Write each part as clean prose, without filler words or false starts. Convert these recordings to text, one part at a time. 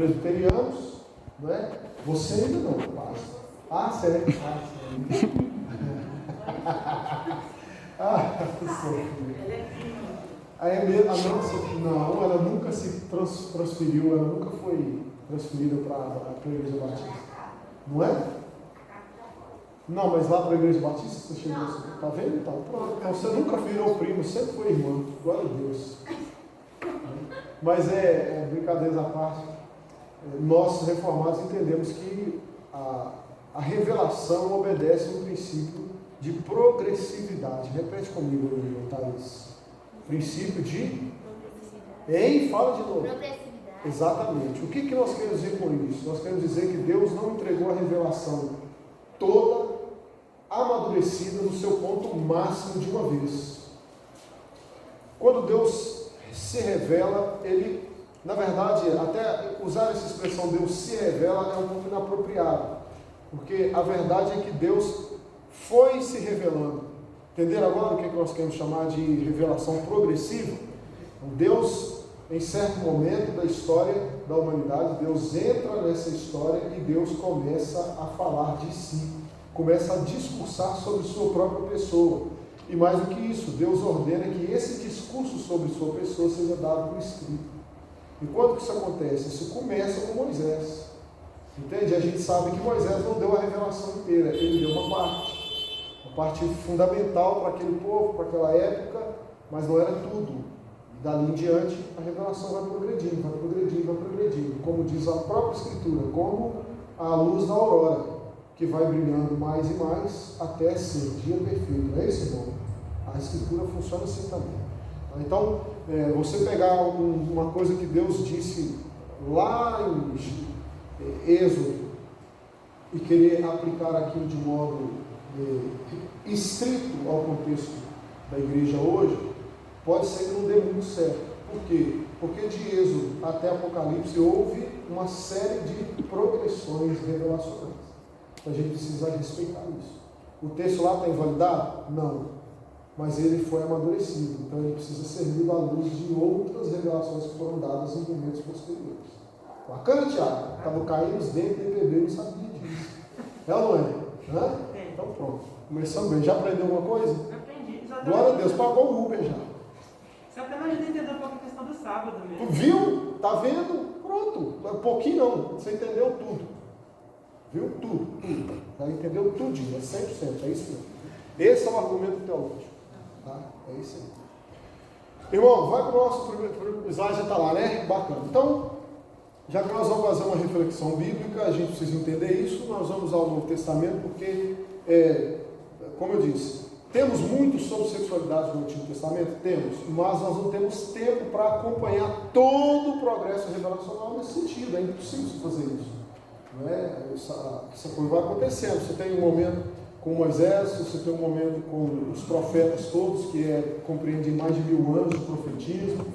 presbiterianos, não é? Você ainda não, pastor. Ah, sério? A nossa, não, ela nunca se transferiu, ela nunca foi transferida para a Igreja Batista. Não é? Não, mas lá para a Igreja Batista você chegou assim, tá vendo? Então, pronto. Então, você nunca virou primo, sempre foi irmão. Glória a Deus. Mas brincadeiras à parte, nós reformados entendemos que a revelação obedece um princípio de progressividade. Repete comigo, Thaís. Princípio de... Ei, fala de novo. Progressividade. Exatamente. O que nós queremos dizer com isso? Nós queremos dizer que Deus não entregou a revelação toda amadurecida no seu ponto máximo de uma vez. Quando Deus se revela, Ele, na verdade, até usar essa expressão Deus se revela é um pouco inapropriado, porque a verdade é que Deus foi se revelando. Entenderam agora o que nós queremos chamar de revelação progressiva? Deus, em certo momento da história da humanidade, Deus entra nessa história e Deus começa a falar de si, começa a discursar sobre sua própria pessoa. E mais do que isso, Deus ordena que esse discurso sobre sua pessoa seja dado por escrito. E quando que isso acontece? Isso começa com Moisés. Entende? A gente sabe que Moisés não deu a revelação inteira, ele deu uma parte fundamental para aquele povo, para aquela época, mas não era tudo. Dali em diante, a revelação vai progredindo, vai progredindo, vai progredindo. Como diz a própria Escritura, como a luz da aurora, que vai brilhando mais e mais até ser dia perfeito. Não é isso, irmão? A Escritura funciona assim também. Então, você pegar uma coisa que Deus disse lá em Êxodo e querer aplicar aquilo de modo estrito ao contexto da igreja hoje, pode ser que não dê muito certo. Por quê? Porque de Êxodo até Apocalipse houve uma série de progressões revelacionais. Então a gente precisa respeitar isso. O texto lá está invalidado? Não. Mas ele foi amadurecido. Então ele precisa ser lido à luz de outras revelações que foram dadas em momentos posteriores. Bacana, Tiago? Estava caindo os dentes do bebê, não sabia disso. É ou não é? Hã? Então pronto. Começamos bem. Já aprendeu alguma coisa? Aprendi. Glória a Deus. Pagou o Uber já. Você até me ajuda a entender um pouco a questão do sábado mesmo. Viu? Tá vendo? Pronto. Um pouquinho não. Você entendeu tudo. Viu? Tudo. Já entendeu tudinho. É 100%. É isso mesmo. Esse é o argumento teológico. Tá? É isso aí. Irmão, vai para o nosso primeiro slide, já está lá, né? Bacana. Então, já que nós vamos fazer uma reflexão bíblica, a gente precisa entender isso. Nós vamos ao Novo Testamento, porque, como eu disse, temos muito sobre sexualidade no Antigo Testamento? Temos, mas nós não temos tempo para acompanhar todo o progresso revelacional nesse sentido. É impossível fazer isso. Não é? Essa coisa vai acontecendo. Você tem um momento com Moisés, você tem um momento com os profetas todos, que compreende mais de 1000 anos de profetismo,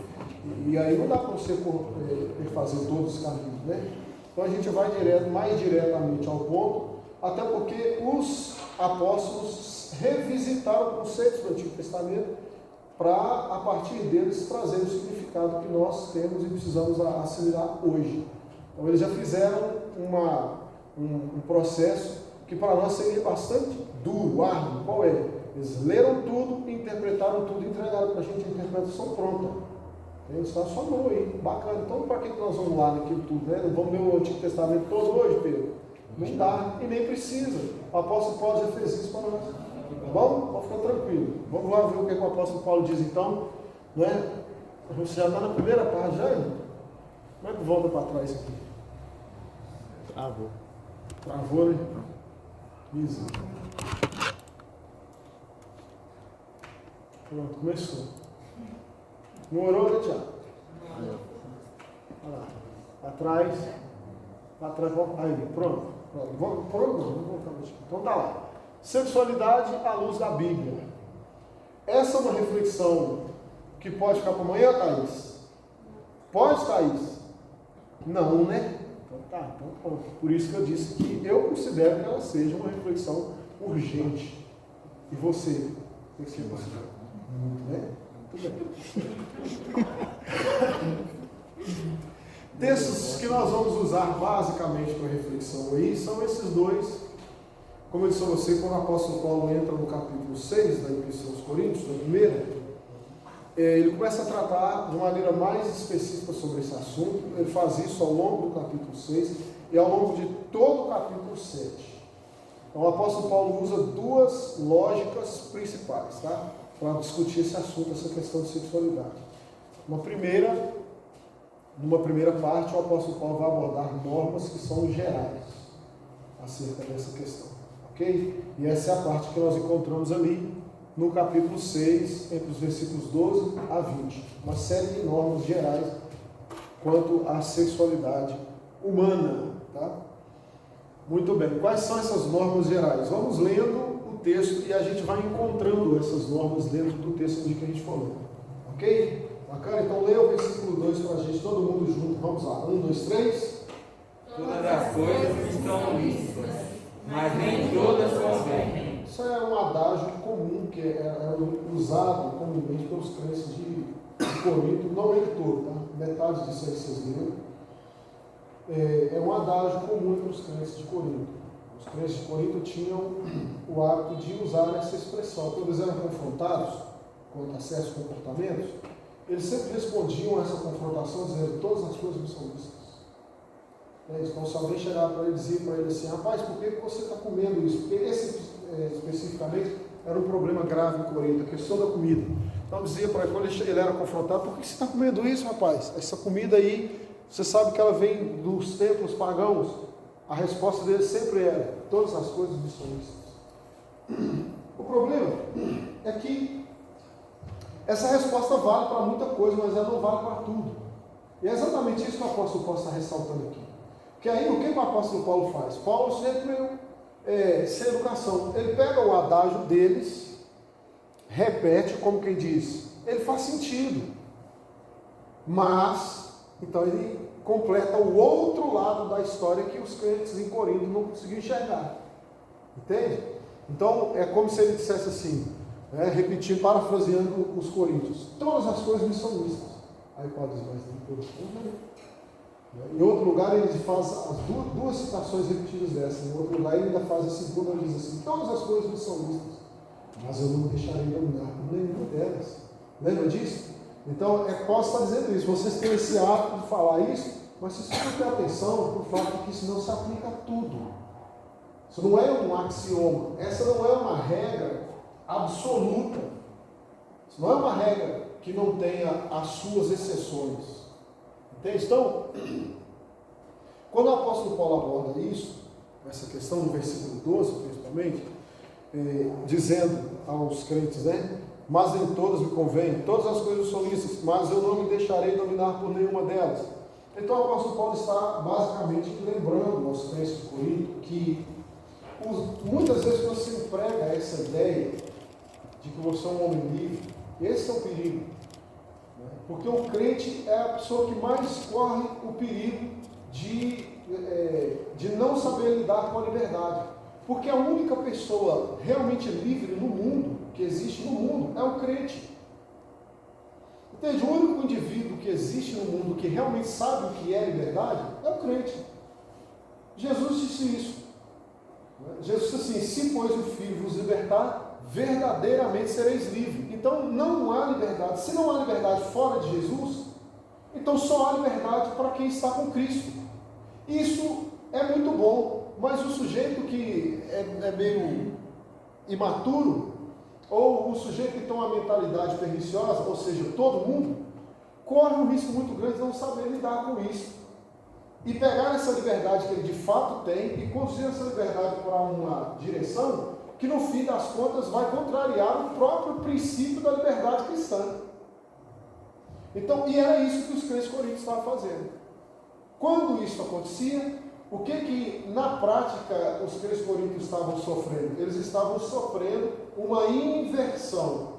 e aí não dá para você fazer todos os caminhos, né? Então a gente vai mais diretamente ao ponto, até porque os apóstolos revisitaram conceitos do Antigo Testamento para, a partir deles, trazer o significado que nós temos e precisamos assimilar hoje. Então eles já fizeram um processo que para nós seria bastante duro, árduo. Qual é? Eles leram tudo, interpretaram tudo e entregaram para a gente a interpretação pronta. Eles estão só não aí, bacana. Então para que nós vamos lá naquilo tudo, né? Não vamos ler o Antigo Testamento todo hoje, Pedro? Não dá, e nem precisa. O apóstolo Paulo já fez isso para nós. Tá bom? Pode ficar tranquilo. Vamos lá ver o que o apóstolo Paulo diz então. Não é? Você já está na primeira parte já, hein? Como é que volta para trás aqui? Travou, né? Isso. Pronto, começou. Não orou, né, Tiago? Olha lá. Atrás. Aí, pronto. Então tá lá. Sexualidade à luz da Bíblia. Essa é uma reflexão que pode ficar para amanhã, Thaís? Pode, Thaís? Não, né? Então tá, então pronto. Por isso que eu disse que eu considero que ela seja uma reflexão urgente. E você? O que você considera? Né? Tudo bem. Textos que nós vamos usar basicamente para reflexão aí são esses dois. Como eu disse a você, quando o apóstolo Paulo entra no capítulo 6 da Epístola aos Coríntios, na primeira, ele começa a tratar de maneira mais específica sobre esse assunto. Ele faz isso ao longo do capítulo 6 e ao longo de todo o capítulo 7. Então o apóstolo Paulo usa duas lógicas principais, tá? Para discutir esse assunto, essa questão de sexualidade. Numa primeira parte, o apóstolo Paulo vai abordar normas que são gerais acerca dessa questão. Ok? E essa é a parte que nós encontramos ali no capítulo 6, entre os versículos 12 a 20. Uma série de normas gerais quanto à sexualidade humana. Tá? Muito bem. Quais são essas normas gerais? Vamos lendo o texto e a gente vai encontrando essas normas dentro do texto que a gente falou. Ok? Bacana? Então leia o versículo 2 para a gente, todo mundo junto. Vamos lá. 1, 2, 3. Todas as coisas estão lícitas, mas nem todas convêm. Isso é um adágio comum que é usado comumente pelos crentes de Corinto, não ele todo, tá? Metade disso aí vocês viram. É um adágio comum entre os crentes de Corinto. Os crentes de Corinto tinham o hábito de usar essa expressão. Quando eles eram confrontados quanto a certos comportamentos, eles sempre respondiam a essa confrontação dizendo: todas as coisas me são lícitas. Então, se alguém chegar para ele e dizer para ele assim: rapaz, por que você está comendo isso? Porque esse especificamente era um problema grave em Corinto, a questão da comida. Então dizia para ele, quando ele era confrontado: por que você está comendo isso, rapaz? Essa comida aí, você sabe que ela vem dos templos pagãos. A resposta dele sempre era: todas as coisas me são lícitas. O problema é que essa resposta vale para muita coisa, mas ela não vale para tudo. E é exatamente isso que o apóstolo Paulo está ressaltando aqui. Porque aí, o que o apóstolo Paulo faz? Paulo sempre sem educação. Ele pega o adágio deles, repete, como quem diz, ele faz sentido. Mas, então ele completa o outro lado da história que os crentes em Corinto não conseguiam enxergar. Entende? Então, é como se ele dissesse assim, repetindo, parafraseando os coríntios: todas as coisas me são lícitas. Aí Paulo diz: mas nem todas convêm. Em outro lugar ele faz as duas citações repetidas dessa. Em outro lugar ele ainda faz a segunda, ele diz assim: todas as coisas me são lícitas, mas eu não me deixarei dominar por nenhuma delas. Lembra disso? Então, Paulo está dizendo isso. Vocês têm esse hábito de falar isso, mas vocês precisam ter atenção por fato de que isso não se aplica a tudo. Isso não é um axioma. Essa não é uma regra absoluta. Isso não é uma regra que não tenha as suas exceções. Entende? Então, quando o apóstolo Paulo aborda isso, essa questão no versículo 12, principalmente, dizendo aos crentes, mas em todas me convém, todas as coisas são lícitas, mas eu não me deixarei dominar por nenhuma delas. Então o apóstolo Paulo está basicamente lembrando aos crentes de Corinto que muitas vezes quando se emprega essa ideia de que você é um homem livre, esse é o perigo. Porque o crente é a pessoa que mais corre o perigo de não saber lidar com a liberdade. Porque a única pessoa realmente livre no mundo, que existe no mundo, é o crente. Entende? O único indivíduo que existe no mundo que realmente sabe o que é liberdade é o crente. Jesus disse isso. Jesus disse assim: se pois o Filho vos libertar, verdadeiramente sereis livres. Então não há liberdade. Se não há liberdade fora de Jesus, então só há liberdade para quem está com Cristo. Isso é muito bom, mas o sujeito que é meio imaturo, ou o sujeito que tem uma mentalidade perniciosa, ou seja, todo mundo, corre um risco muito grande de não saber lidar com isso. E pegar essa liberdade que ele de fato tem e conduzir essa liberdade para uma direção que no fim das contas vai contrariar o próprio princípio da liberdade cristã. Então, e era isso que os crentes coríntios estavam fazendo. Quando isso acontecia, o que na prática os crentes coríntios estavam sofrendo? Eles estavam sofrendo uma inversão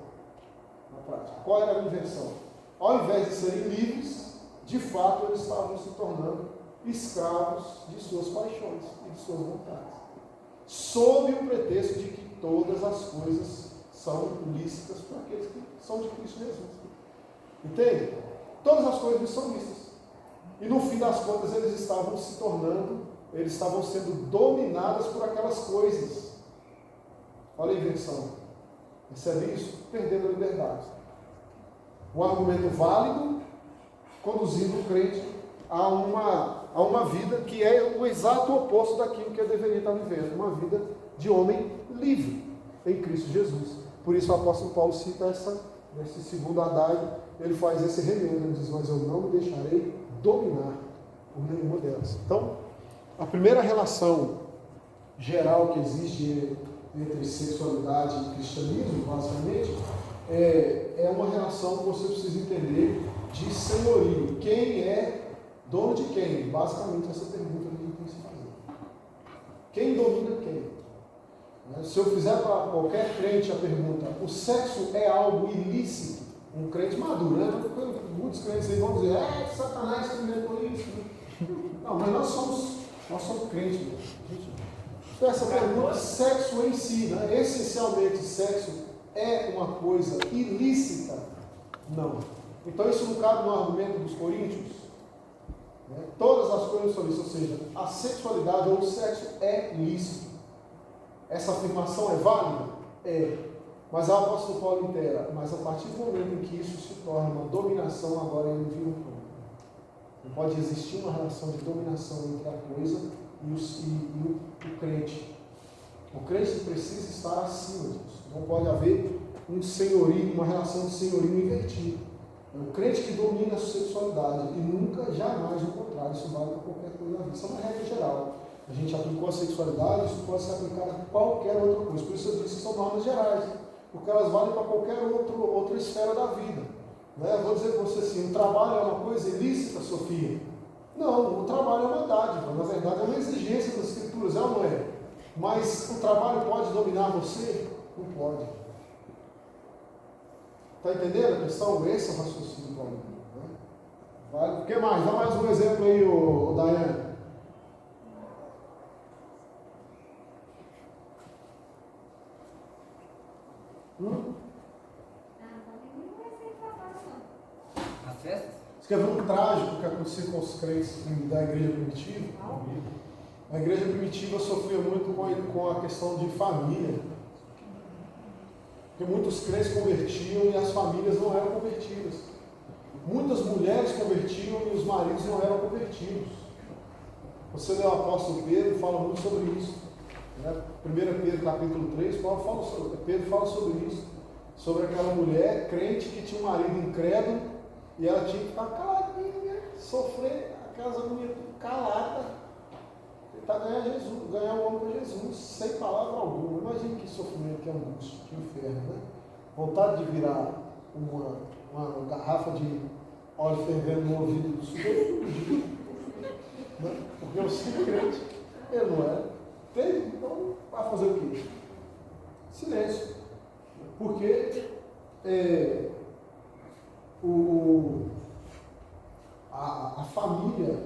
na prática. Qual era a inversão? Ao invés de serem livres, de fato eles estavam se tornando escravos de suas paixões e de suas vontades, sob o pretexto de que todas as coisas são lícitas para aqueles que são de Cristo Jesus. Entende? Todas as coisas são lícitas. E no fim das contas eles estavam sendo dominadas por aquelas coisas. Olha a inversão. Percebe isso? Perdendo a liberdade. Um argumento válido, conduzindo o crente a uma vida que é o exato oposto daquilo que ele deveria estar vivendo. Uma vida de homem livre em Cristo Jesus. Por isso o apóstolo Paulo cita nesse segundo adágio, ele faz esse remendo, ele diz, mas eu não me deixarei dominar por nenhuma delas. Então, a primeira relação geral que existe entre sexualidade e cristianismo, basicamente, é uma relação que você precisa entender de senhorio. Quem é dono de quem? Basicamente essa pergunta que a gente tem que se fazer. Quem domina quem? Se eu fizer para qualquer crente a pergunta, o sexo é algo ilícito? Um crente maduro, né? Muitos crentes aí vão dizer, Satanás experimentou isso. Não, mas nós somos crentes. Essa pergunta, sexo em si, né? Essencialmente, sexo é uma coisa ilícita? Não. Então isso não cabe no argumento dos coríntios. Né? Todas as coisas são lícitas, ou seja, a sexualidade ou o sexo é lícito. Essa afirmação é válida? É. Mas o apóstolo Paulo inteira, mas a partir do momento em que isso se torna uma dominação, agora ele vira um problema. Não pode existir uma relação de dominação entre a coisa e o crente. O crente precisa estar acima disso. Não pode haver um senhorio, uma relação de senhorio invertido. É o crente que domina a sexualidade e nunca, jamais, o contrário. Isso vale para qualquer coisa da vida. Isso é uma regra geral. A gente aplicou a sexualidade, isso pode ser aplicado a qualquer outra coisa. Por isso eu disse que são normas gerais, porque elas valem para qualquer outra esfera da vida. Né? Eu vou dizer para você assim, o trabalho é uma coisa ilícita, Sofia? Não, o trabalho é uma dádiva, na verdade é uma exigência das escrituras, é ou não é? Mas o trabalho pode dominar você? Não pode. Está entendendo a questão? Esse é o raciocínio do aluno. Né? Vale. O que mais? Dá mais um exemplo aí, o Daiane. As festas? Você quer ver um trágico que aconteceu com os crentes da igreja primitiva? A igreja primitiva sofria muito com a questão de família. Porque muitos crentes convertiam e as famílias não eram convertidas. Muitas mulheres convertiam e os maridos não eram convertidos. Você lê o apóstolo Pedro e fala muito sobre isso. 1 Pedro capítulo 3, Pedro fala sobre isso. Sobre aquela mulher crente que tinha um marido incrédulo e ela tinha que ficar caladinha, sofrer aquela mulher calada, tentar ganhar o homem para Jesus, sem palavra alguma. Imagina que sofrimento, que angústia, que inferno, né? Vontade de virar uma garrafa de óleo fervendo no ouvido do sujeito, né? Porque eu sou crente, ele não era. Entende? Então, vai fazer o quê? Silêncio. Porque a família,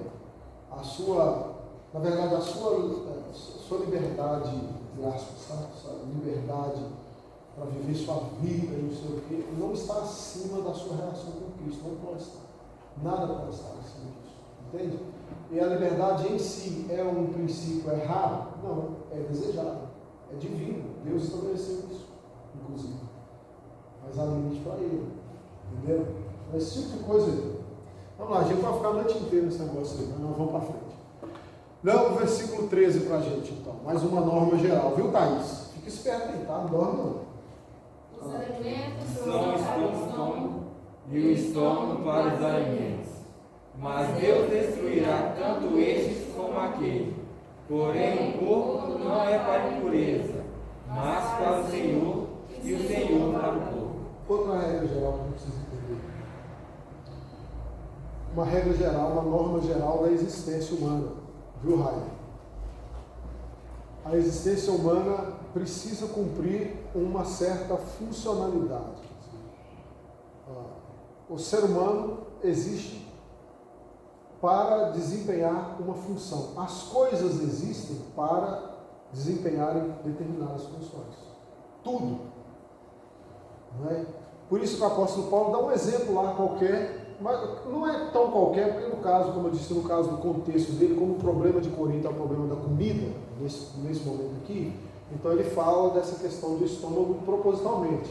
na verdade, a sua liberdade, entre aspas, sua liberdade para viver sua vida e não sei o quê, não está acima da sua relação com Cristo. Não pode estar. Nada pode estar acima disso. Entende? E a liberdade em si é um princípio errado? Não, é desejável, é divino. Deus estabeleceu isso, inclusive. Mas há limite para ele, entendeu? Esse tipo de coisa. Vamos lá, a gente vai ficar a noite inteira nesse negócio aí, mas nós vamos para frente. Lê o versículo 13 para a gente, então. Mais uma norma geral, viu, Thaís? Fica esperto aí, tá? Não dorme não. Os alimentos São para o estômago e o estômago para os alimentos. Mas Deus destruirá tanto estes como aquele. Porém, o corpo não é para a impureza, mas para o Senhor, e o Senhor para o corpo. Outra regra geral que a gente precisa entender. Uma regra geral, uma norma geral da existência humana. Viu, Raia? A existência humana precisa cumprir uma certa funcionalidade. O ser humano existe para desempenhar uma função. As coisas existem para desempenharem determinadas funções. Tudo. Não é? Por isso que o apóstolo Paulo dá um exemplo lá qualquer mas não é tão qualquer, porque no caso, como eu disse, no caso do contexto dele, como o problema de Corinto é o problema da comida, nesse momento aqui, então ele fala dessa questão do estômago propositalmente.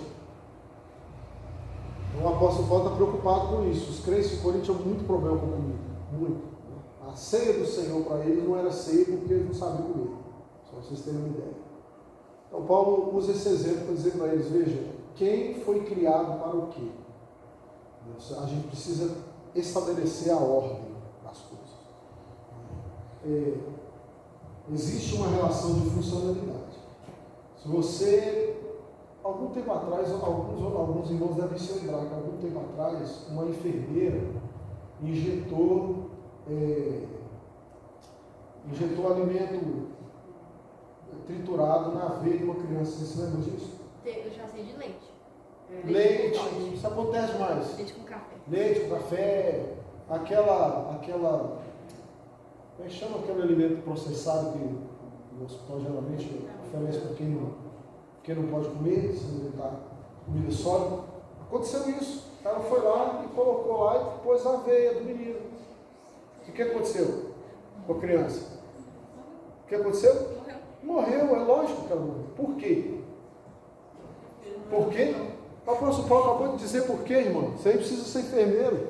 Então o apóstolo Paulo está preocupado com isso. Os crentes de Corinto tinham muito problema com comida, muito. A ceia do Senhor para eles não era ceia porque eles não sabiam comer, só para vocês terem uma ideia. Então Paulo usa esse exemplo para dizer para eles, veja, quem foi criado para o quê? A gente precisa estabelecer a ordem das coisas. Existe uma relação de funcionalidade. Se você, algum tempo atrás, alguns irmãos devem se lembrar que algum tempo atrás, uma enfermeira injetou alimento triturado na veia de uma criança. Você se lembra disso? Eu já sei de leite. Leite, isso acontece mais. Leite com café. Leite com café, aquela, como é que chama aquele alimento processado que o hospital geralmente oferece para quem não pode comer, se alimentar comida sólida. Aconteceu isso. Ela foi lá e colocou lá e pôs na veia do menino. O que aconteceu com a criança? O que aconteceu? Morreu, é lógico que ela morreu. Por quê? Por quê? O apóstolo Paulo acabou de dizer por quê, irmão. Você aí precisa ser enfermeiro.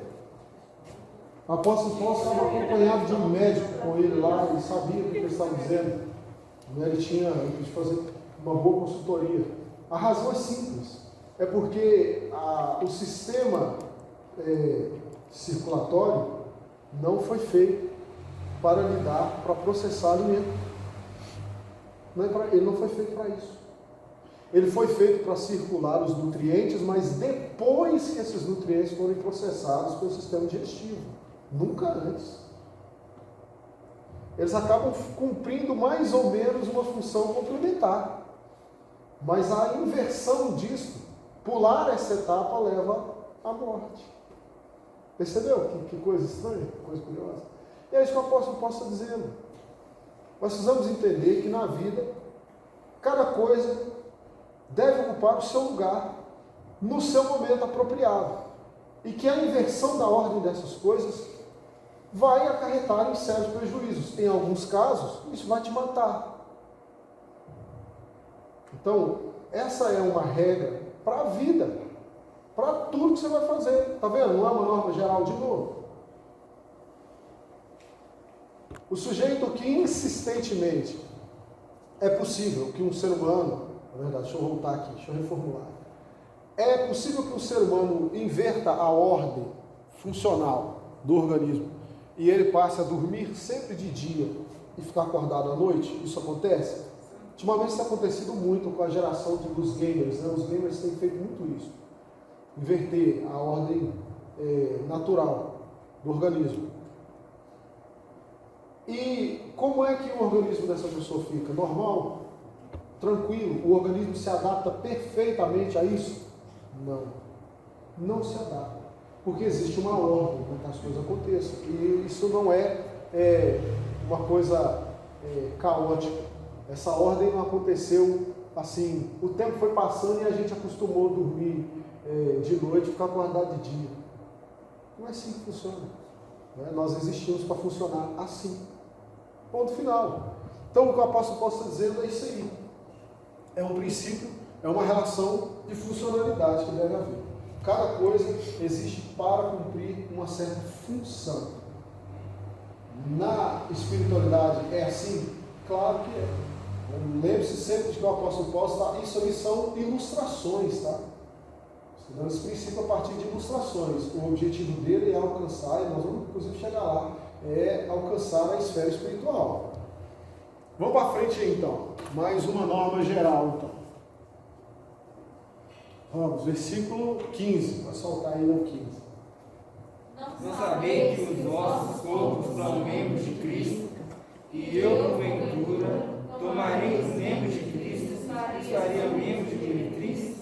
O apóstolo Paulo estava acompanhado de um médico com ele lá, ele sabia o que ele estava dizendo. Ele quis fazer uma boa consultoria. A razão é simples. É porque o sistema circulatório não foi feito para lidar, para processar alimento. Ele não foi feito para isso. Ele foi feito para circular os nutrientes, mas depois que esses nutrientes forem processados pelo sistema digestivo, nunca antes. Eles acabam cumprindo mais ou menos uma função complementar, mas a inversão disso, pular essa etapa, leva à morte. Percebeu? Que coisa estranha, que coisa curiosa. E é isso que o apóstolo Paulo está dizendo. Nós precisamos entender que na vida, cada coisa deve ocupar o seu lugar, no seu momento apropriado. E que a inversão da ordem dessas coisas vai acarretar em sérios prejuízos. Em alguns casos, isso vai te matar. Então, essa é uma regra para a vida, para tudo que você vai fazer. Está vendo? Não é uma norma geral de novo. O sujeito que insistentemente é possível que um ser humano, na verdade, deixa eu voltar aqui, deixa eu reformular. É possível que um ser humano inverta a ordem funcional do organismo e ele passe a dormir sempre de dia e ficar acordado à noite? Isso acontece? Ultimamente isso tem acontecido muito com a geração dos gamers, né? Os gamers têm feito muito isso. Inverter a ordem natural do organismo. E como é que o organismo dessa pessoa fica? Normal? Tranquilo? O organismo se adapta perfeitamente a isso? Não. Não se adapta. Porque existe uma ordem para que as coisas aconteçam. E isso não é uma coisa caótica. Essa ordem não aconteceu assim. O tempo foi passando e a gente acostumou a dormir de noite e ficar acordado de dia. Não é assim que funciona. Né? Nós existimos para funcionar assim. Ponto final. Então o que o apóstolo Paulo está dizendo é isso aí. É um princípio, é uma relação de funcionalidade que deve haver. Cada coisa existe para cumprir uma certa função. Na espiritualidade é assim? Claro que é. Lembre-se sempre de que o apóstolo Paulo está. Isso aí são ilustrações, tá? Estudando esse princípio a partir de ilustrações. O objetivo dele é alcançar, e nós vamos inclusive chegar lá, é alcançar a esfera espiritual. Vamos para frente aí então. Mais uma norma geral então. Vamos, versículo 15. Vai soltar aí no 15. Não sabeis que os vossos corpos são membros de Cristo, e eu, porventura, tomarei os membros de Cristo e faria membros de meretriz?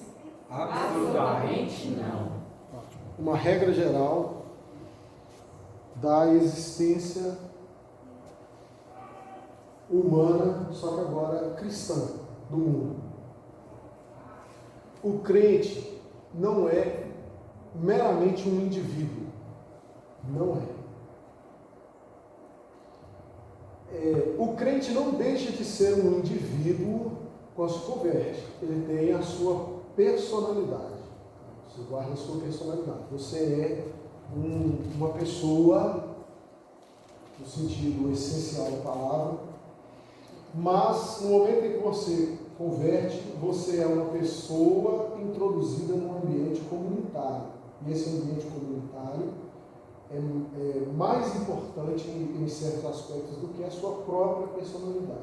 Absolutamente não. Uma regra geral da existência humana, só que agora cristã, do mundo. O crente não é meramente um indivíduo. Não é. O crente não deixa de ser um indivíduo quando se converte. Ele tem a sua personalidade. Você guarda a sua personalidade. Você é uma pessoa, no sentido essencial da palavra, mas no momento em que você converte, você é uma pessoa introduzida num ambiente comunitário. E esse ambiente comunitário é mais importante em certos aspectos do que a sua própria personalidade.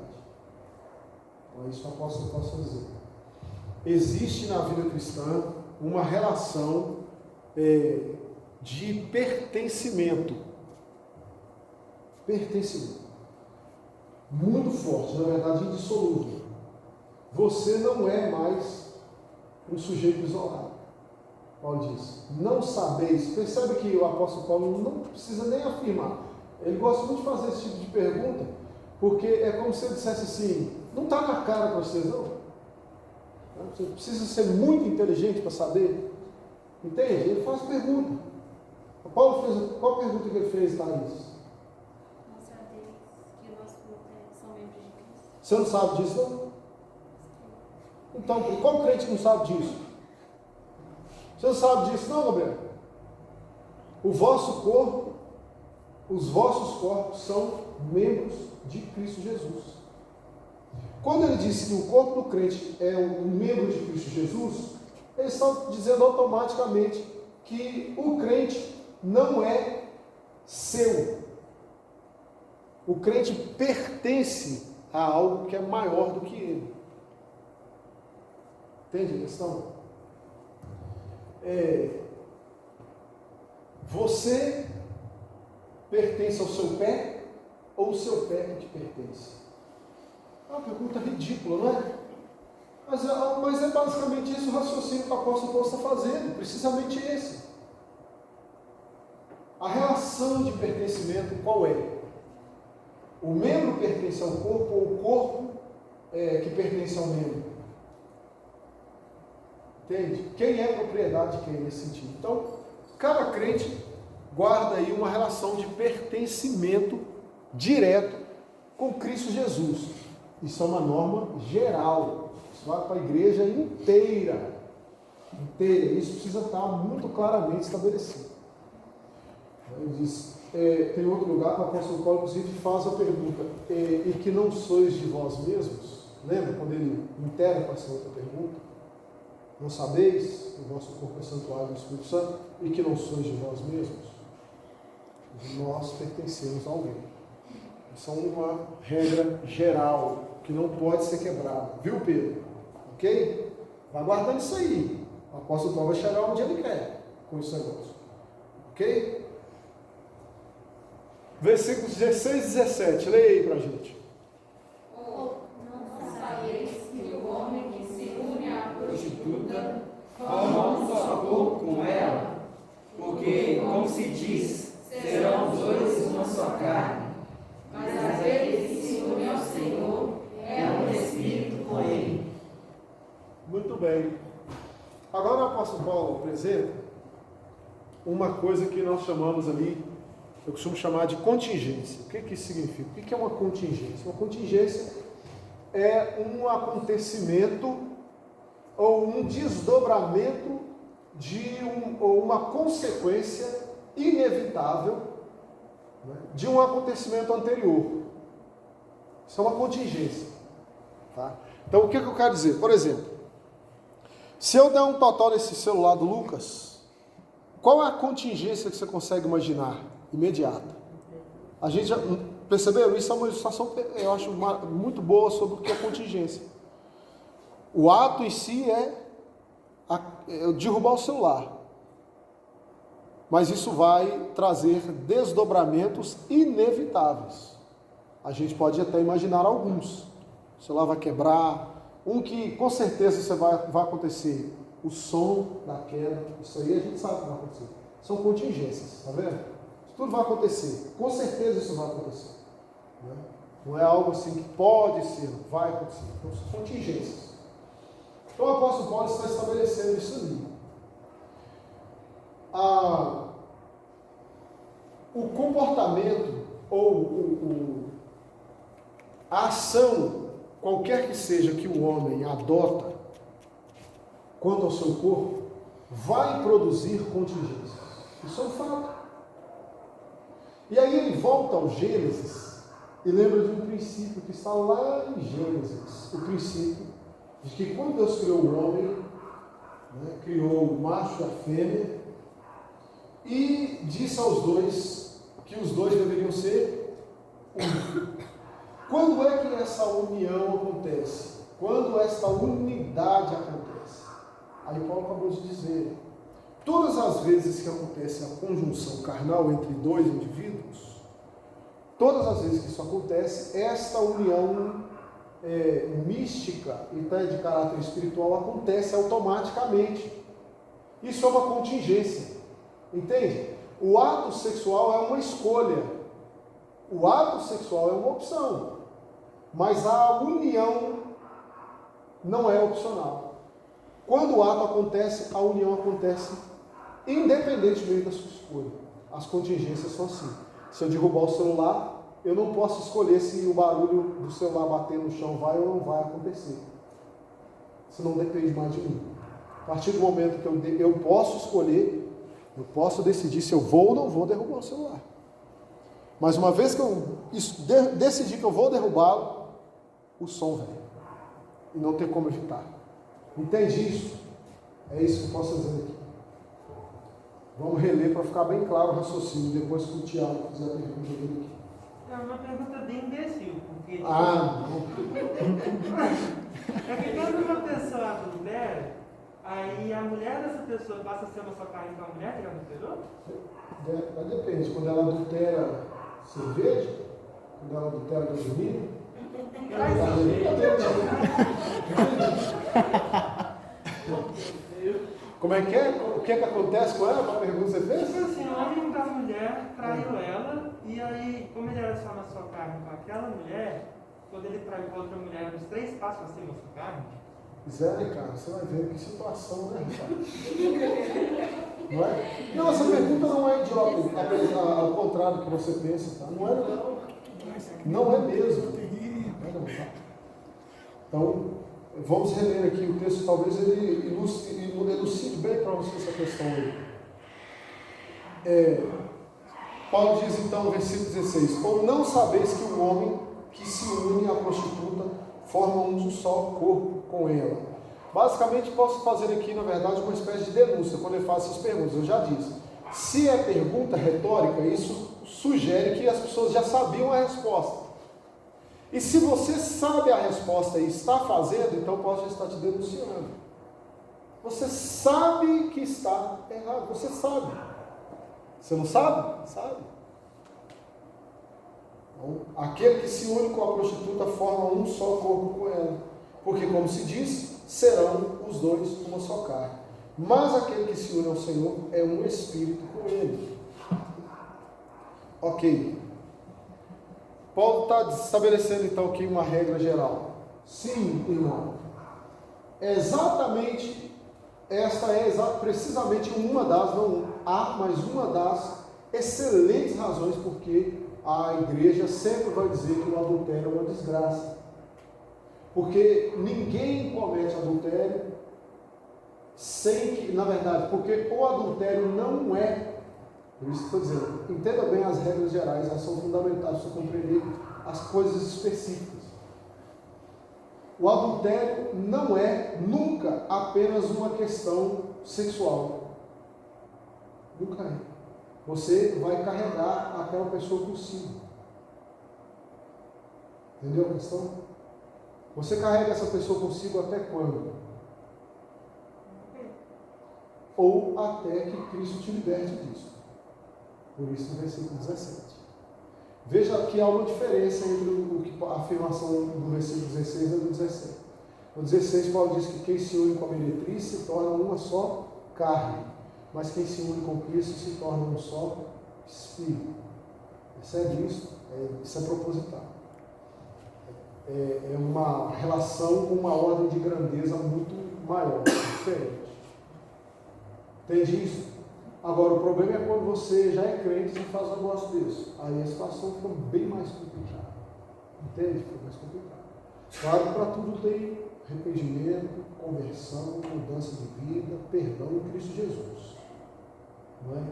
Então é isso que eu posso dizer. Existe na vida cristã uma relação de pertencimento. Pertencimento. Muito forte, na verdade indissolúvel. Você não é mais um sujeito isolado. Paulo diz, não sabeis. Percebe que o apóstolo Paulo não precisa nem afirmar. Ele gosta muito de fazer esse tipo de pergunta, porque é como se ele dissesse assim, não está na cara para vocês não. Você precisa ser muito inteligente para saber. Entende? Ele faz pergunta. O Paulo fez, qual pergunta que ele fez, Thaís? Não sabeis que nós somos membros de Cristo. Você não sabe disso não? Então, qual crente não sabe disso? Você não sabe disso não, Gabriel? O vosso corpo, os vossos corpos são membros de Cristo Jesus. Quando ele disse que o corpo do crente é um membro de Cristo Jesus, ele está dizendo automaticamente que o crente não é seu. O crente pertence a algo que é maior do que ele. Entende a questão? Você pertence ao seu pé ou o seu pé que te pertence? É uma pergunta ridícula, não é? Mas é basicamente esse o raciocínio que o apóstolo Paulo está fazendo, precisamente esse. A relação de pertencimento qual é? O membro pertence ao corpo ou o corpo que pertence ao membro? Entende? Quem é propriedade de quem nesse sentido? Então, cada crente guarda aí uma relação de pertencimento direto com Cristo Jesus. Isso é uma norma geral. Isso vai para a igreja inteira. Isso precisa estar muito claramente estabelecido. Ele diz, tem outro lugar que o apóstolo Paulo, inclusive, faz a pergunta, e que não sois de vós mesmos? Lembra quando ele intera com essa outra pergunta? Não sabeis que o vosso corpo é santuário do Espírito Santo e que não sois de vós mesmos? Nós pertencemos a alguém. Isso é uma regra geral que não pode ser quebrada. Viu, Pedro? Ok? Vai guardando isso aí. O apóstolo Paulo vai chegar onde ele quer com esse negócio. Ok? Versículos 16 e 17. Leia aí para a gente. Não sabeis que o homem que se une à Prostituta, forma um só corpo com ela, porque, como se diz, serão os dois uma só carne. mas aquele que se une ao Senhor é um espírito com ele. Muito bem. Agora o apóstolo Paulo apresenta uma coisa que nós chamamos ali, eu costumo chamar de contingência. O que isso significa? O que é uma contingência? Uma contingência é um acontecimento ou um desdobramento ou uma consequência inevitável, né, de um acontecimento anterior. Isso é uma contingência. Tá? Então, o que eu quero dizer? Por exemplo, se eu der um totó nesse celular do Lucas, qual é a contingência que você consegue imaginar? Imediata. A gente já perceberam? Isso é uma ilustração, eu acho, muito boa sobre o que é contingência. O ato em si é derrubar o celular. Mas isso vai trazer desdobramentos inevitáveis. A gente pode até imaginar alguns. O celular vai quebrar. Um que com certeza vai acontecer. O som da queda. Isso aí a gente sabe que vai acontecer. São contingências, tá vendo? Isso tudo vai acontecer. Com certeza isso vai acontecer. Né? Não é algo assim que pode ser, vai acontecer. Então são contingências. Então o apóstolo Paulo está estabelecendo isso ali. o comportamento a ação, qualquer que seja que o homem adota quanto ao seu corpo, vai produzir contingências. Isso é um fato. E aí ele volta ao Gênesis e lembra de um princípio que está lá em Gênesis. O princípio de que quando Deus criou o homem, criou o macho e a fêmea, e disse aos dois que os dois deveriam ser um. Quando é que essa união acontece? Quando essa unidade acontece? Aí Paulo acabou de dizer, todas as vezes que acontece a conjunção carnal entre dois indivíduos, todas as vezes que isso acontece, esta união mística e de caráter espiritual acontece automaticamente. Isso é uma contingência, entende? O ato sexual é uma escolha, o ato sexual é uma opção, mas a união não é opcional. Quando o ato acontece, a união acontece independentemente da sua escolha. As contingências são assim. Se eu derrubar o celular, eu não posso escolher se o barulho do celular bater no chão vai ou não vai acontecer. Isso não depende mais de mim. A partir do momento que eu posso escolher, eu posso decidir se eu vou ou não vou derrubar o celular. Mas uma vez que eu decidir que eu vou derrubá-lo, o som vem. E não tem como evitar. Entende isso? É isso que eu posso dizer aqui. Vamos reler para ficar bem claro o raciocínio. Depois que o Tiago fizer a pergunta dele aqui. É uma pergunta bem imbecil, porque... Ah, não. É que quando uma pessoa adultera, aí a mulher dessa pessoa passa a ser uma só carne com a mulher que ela adulterou? Depende. Quando ela adultera cerveja, quando ela adultera gasolina, como é que é? O que é que acontece com ela? Qual a pergunta você fez? Tipo assim, o homem da mulher traiu ela, e aí, como ele era só na sua carne com aquela mulher, quando ele traiu outra mulher, os 3 passos assim na sua carne. Zé, cara, você vai ver que situação, né, rapaz? Não é? Não, essa pergunta não é idiota, ao contrário do que você pensa, tá? Não é, não. Não é mesmo. Então, vamos reler aqui o texto, talvez ele elucide bem para você essa questão aí. Paulo diz então no versículo 16: ou não sabeis que o homem que se une à prostituta forma um só corpo com ela? Basicamente, posso fazer aqui, na verdade, uma espécie de denúncia quando ele faz essas perguntas. Eu já disse, se é pergunta retórica, isso sugere que as pessoas já sabiam a resposta. E se você sabe a resposta e está fazendo, então posso estar te denunciando. Você sabe que está errado, você sabe. Você não sabe? Sabe. Então, aquele que se une com a prostituta forma um só corpo com ela. Porque, como se diz, serão os dois uma só carne. Mas aquele que se une ao Senhor é um espírito com ele. Ok. Paulo está estabelecendo então aqui uma regra geral. Sim, irmão. Exatamente, esta é precisamente uma das, não há, mas uma das excelentes razões porque a igreja sempre vai dizer que o adultério é uma desgraça. Porque ninguém comete adultério sem que, na verdade, porque o adultério não é, por isso que estou dizendo, entenda bem as regras gerais, elas são fundamentais para você compreender as coisas específicas. O adultério não é nunca apenas uma questão sexual. Nunca é. Você vai carregar aquela pessoa consigo. Entendeu a questão? Você carrega essa pessoa consigo até quando? Ou até que Cristo te liberte disso. Por isso no versículo 17. Veja que há uma diferença entre a afirmação do versículo 16 e do 17. No 16 Paulo diz que quem se une com a meretriz se torna uma só carne, mas quem se une com Cristo se torna um só espírito. Percebe isso? Isso é proposital. É uma relação com uma ordem de grandeza muito maior, diferente. Entende isso? Agora, o problema é quando você já é crente e faz um negócio desse. Aí a situação fica bem mais complicada. Entende? Fica mais complicado. Claro que para tudo tem arrependimento, conversão, mudança de vida, perdão em Cristo Jesus. Não é?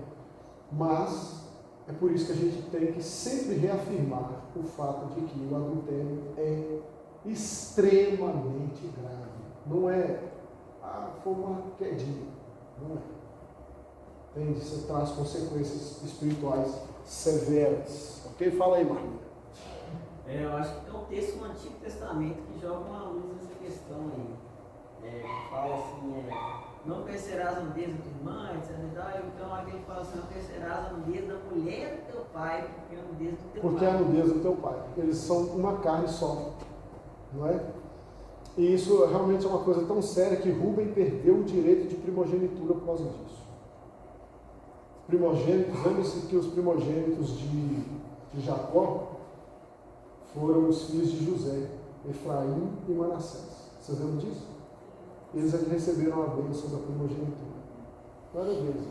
Mas é por isso que a gente tem que sempre reafirmar o fato de que o adultério é extremamente grave. Não é, foi uma quedinha. Não é. Entende? Você traz consequências espirituais severas. Ok? Fala aí, Marlene. Eu acho que tem um texto no Antigo Testamento que joga uma luz nessa questão aí. Que fala assim, não conhecerás a nudez da tua irmã, etc. Então aqui ele fala assim, não conhecerás a nudez da mulher do teu pai, porque é a nudez do teu Porque pai. é a nudez do teu pai. Eles são uma carne só. Não é? E isso realmente é uma coisa tão séria que Rúben perdeu o direito de primogenitura por causa disso. Primogênitos, lembre-se que os primogênitos de Jacó foram os filhos de José, Efraim e Manassés. Vocês lembram disso? Eles é que receberam a bênção da primogenitura. Não era deles,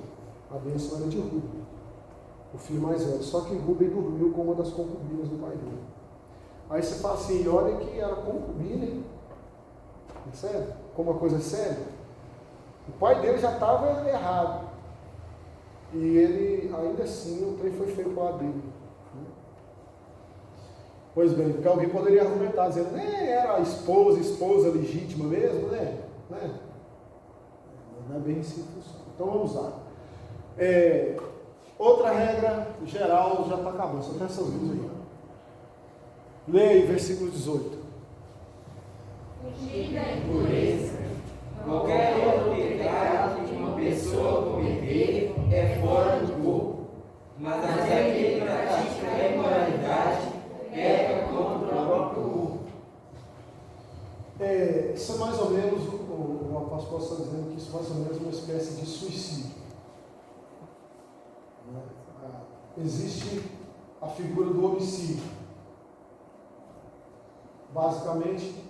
a bênção era de Rúben, o filho mais velho. Só que Rúben dormiu com uma das concubinas do pai dele. Aí você fala assim, olha que era concubina, hein? É sério? Como uma coisa séria? O pai dele já estava errado. E ele, ainda assim, o trem foi feio para o lado dele. Pois bem, porque alguém poderia argumentar, dizendo, era a esposa legítima mesmo, né? Não é bem assim que funciona. Então vamos lá. Outra regra geral, já está acabando, só tem essas duas aí. Leia aí, versículo 18. Fugir da Impureza. Qualquer outro pecado que uma pessoa cometer é fora do corpo, mas aquele que pratica a imoralidade peca contra o próprio corpo. Isso é mais ou menos, o apóstolo está dizendo que isso é mais ou menos uma espécie de suicídio. Existe a figura do homicídio. Basicamente,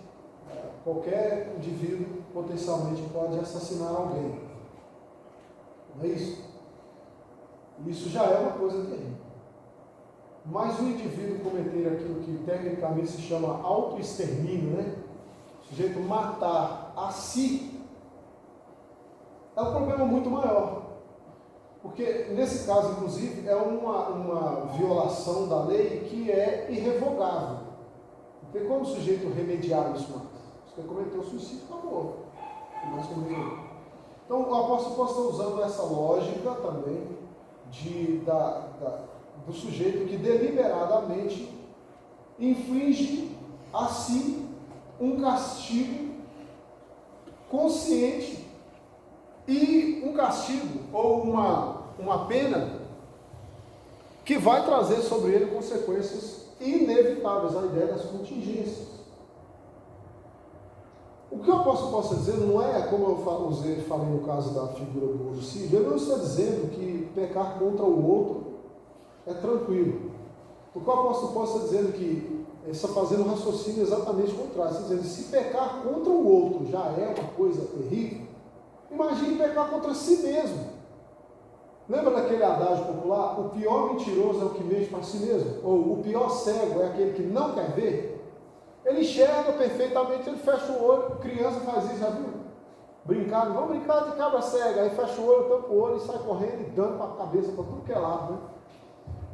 qualquer indivíduo potencialmente pode assassinar alguém. Não é isso? Isso já é uma coisa terrível. Mas o indivíduo cometer aquilo que tecnicamente se chama autoextermínio, né? O sujeito matar a si, é um problema muito maior. Porque nesse caso, inclusive, é uma violação da lei que é irrevogável. Não tem como o sujeito remediar isso mais. Se ele cometeu suicídio, acabou. Então o apóstolo Paulo está usando essa lógica também do sujeito que deliberadamente inflige a si um castigo consciente e um castigo ou uma pena que vai trazer sobre ele consequências inevitáveis, a ideia das contingências. O que o apóstolo Paulo está dizendo não é, como eu falei no caso da figura do homicídio, ele não está dizendo que pecar contra o outro é tranquilo. O que o apóstolo Paulo está dizendo que ele está fazendo um raciocínio exatamente contrário. Está dizendo que se pecar contra o outro já é uma coisa terrível, imagine pecar contra si mesmo. Lembra daquele adágio popular? O pior mentiroso é o que mente para si mesmo. Ou o pior cego é aquele que não quer ver. Ele enxerga perfeitamente, ele fecha o olho. Criança faz isso, já viu? Brincando, vamos brincar de cabra cega. Aí fecha o olho, tampa o olho e sai correndo e dando para a cabeça para tudo que é lado, né?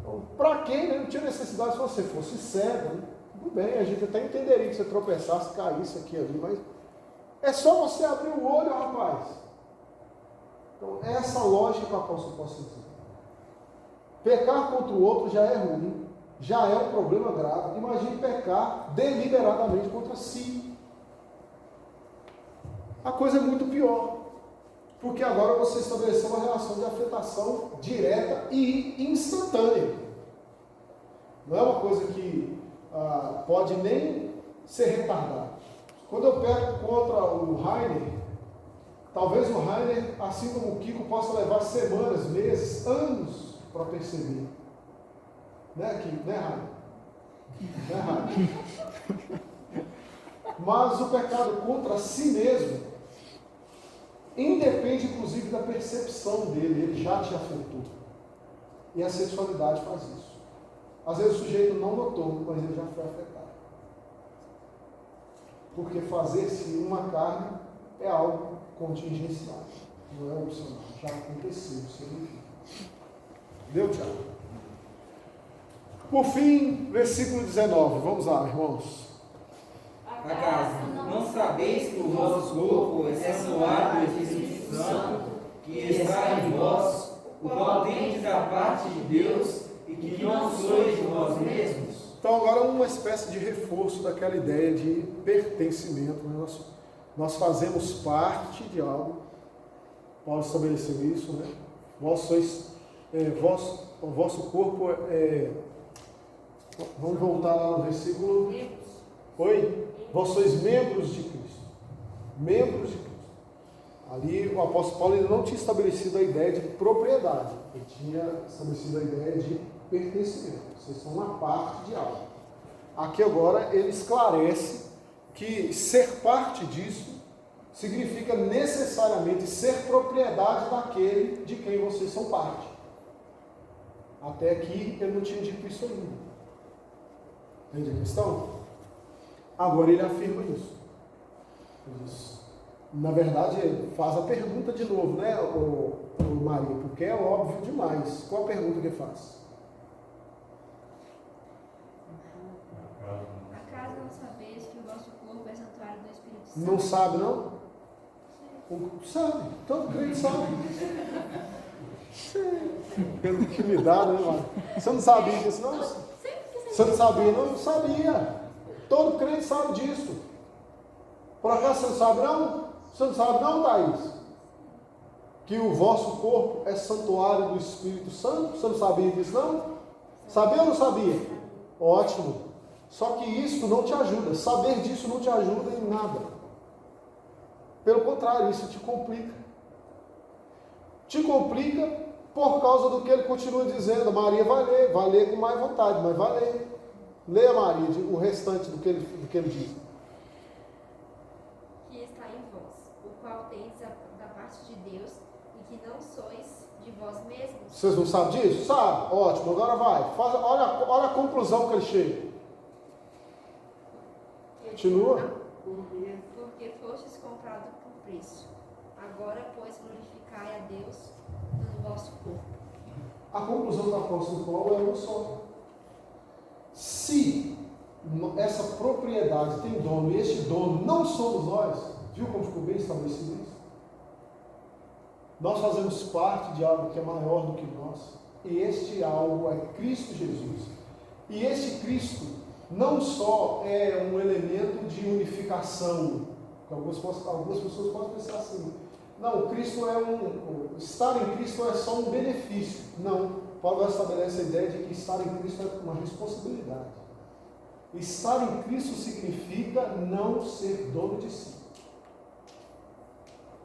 Então, para quem, né? Não tinha necessidade se você fosse cego, né? Tudo bem, a gente até entenderia que você tropeçasse, caísse aqui ali, mas é só você abrir o olho, rapaz. Então, é essa lógica que o apóstolo Paulo dizer. Pecar contra o outro já é ruim, já é um problema grave. Imagine pecar deliberadamente contra si. A coisa é muito pior, porque agora você estabeleceu uma relação de afetação direta e instantânea. Não é uma coisa que pode nem ser retardada. Quando eu peco contra o Rainer, talvez o Rainer, assim como o Kiko, possa levar semanas, meses, anos para perceber. Né, Kiko? Né, Rainer? Né, Rainer? Mas o pecado contra si mesmo independe inclusive da percepção dele, ele já te afetou. E a sexualidade faz isso. Às vezes o sujeito não notou, mas ele já foi afetado. Porque fazer-se uma carne é algo contingencial, não é opcional, já aconteceu, significa. Deu, Tiago? Por fim, versículo 19, vamos lá, irmãos. Acaso não sabeis que o vosso corpo é santuário do Espírito Santo, que está em vós, o qual tendes da parte de Deus, e que não sois de vós mesmos? Então agora uma espécie de reforço daquela ideia de pertencimento. Né? Nós fazemos parte de algo. Paulo estabeleceu isso, né? Vós sois, o vosso corpo vamos voltar lá no versículo. Oi? Vós sois membros de Cristo. Membros de Cristo. Ali o apóstolo Paulo ainda não tinha estabelecido a ideia de propriedade. Ele tinha estabelecido a ideia de pertencimento. Vocês são uma parte de algo. Aqui agora ele esclarece que ser parte disso significa necessariamente ser propriedade daquele de quem vocês são parte. Até aqui ele não tinha dito isso ainda. Entende a questão? Agora ele afirma isso. Na verdade, ele faz a pergunta de novo, né, o Maria? Porque é óbvio demais. Qual a pergunta que ele faz? Acaso não sabeis que o vosso corpo é santuário do Espírito Santo? Não sabe, não? Sabe, todo crente sabe. Pelo que me dá, né, mano? Você não sabia disso, não? Você não sabia, não? Não sabia. Todo crente sabe disso. Por acaso você não sabe, não? Você não sabe, não, Thaís? Que o vosso corpo é santuário do Espírito Santo? Você não sabia disso, não? Sabia ou não sabia? Ótimo. Só que isso não te ajuda. Saber disso não te ajuda em nada. Pelo contrário, isso te complica. Te complica por causa do que ele continua dizendo. Maria vai ler com mais vontade, mas vai ler. Leia, Maria, o restante do que ele diz. Que está em vós, o qual tendes da parte de Deus, e que não sois de vós mesmos. Vocês não sabem disso? Sabe? Ótimo, agora vai. Olha a conclusão que ele chega. Continua. Porque fostes comprado por preço. Agora, pois, glorificai a Deus no vosso corpo. A conclusão do apóstolo Paulo é uma só. Se essa propriedade tem dono e este dono não somos nós, viu como ficou bem estabelecido isso? Nós fazemos parte de algo que é maior do que nós, e este algo é Cristo Jesus. E este Cristo não só é um elemento de unificação, que algumas pessoas podem pensar assim, não, Cristo estar em Cristo é só um benefício. Não, Paulo estabelece a ideia de que estar em Cristo é uma responsabilidade. Estar em Cristo significa não ser dono de si.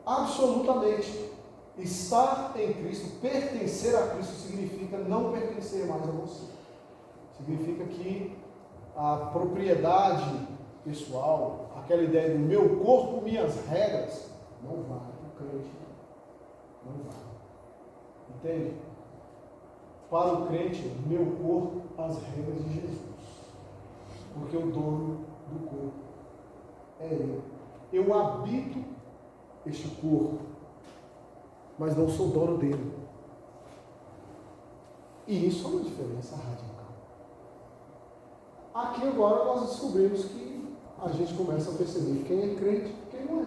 Absolutamente. Estar em Cristo, pertencer a Cristo, significa não pertencer mais a você. Significa que a propriedade pessoal, aquela ideia do meu corpo, minhas regras, não vale para o crente. Não vale. Entende? Para o crente, meu corpo, as regras de Jesus. Porque o dono do corpo é Ele. Eu habito este corpo, mas não sou dono dele. E isso é uma diferença radical. Aqui agora nós descobrimos que a gente começa a perceber quem é crente e quem não é.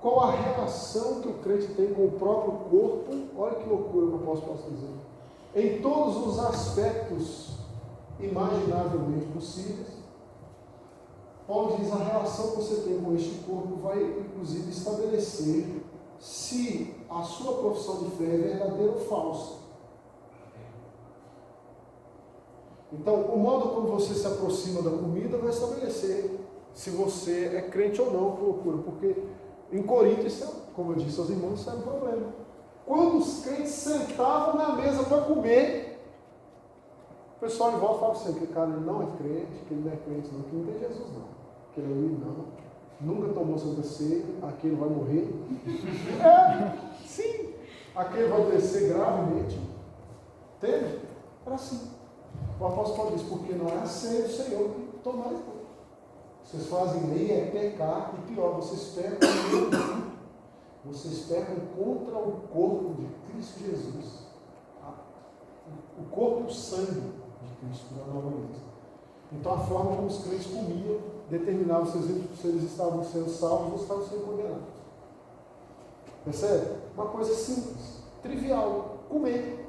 Qual a relação que o crente tem com o próprio corpo? Olha que loucura que eu posso dizer. Em todos os aspectos imaginavelmente possíveis, Paulo diz: a relação que você tem com este corpo vai inclusive estabelecer se a sua profissão de fé é verdadeira ou falsa. Então, o modo como você se aproxima da comida vai estabelecer se você é crente ou não, que loucura, porque em Corinto, isso, como eu disse aos irmãos, isso era um problema. Quando os crentes sentavam na mesa para comer, o pessoal em volta falava assim, que cara, ele não é crente, que ele não é crente não, que não tem Jesus não, que ele é não. nunca tomou Santa Ceia, aquele vai morrer. Sim, aquele vai adoecer gravemente. Entende? Era assim. O apóstolo Paulo diz, porque não é a ceia do Senhor que tomaram. Vocês fazem lei, é pecar, e pior, vocês pecam. Vocês pecam contra o corpo de Cristo Jesus. O corpo e o sangue de Cristo, na nova aliança. Então a forma como os crentes comiam determinava se eles estavam sendo salvos ou estavam sendo condenados. Percebe? Uma coisa simples, trivial, comer.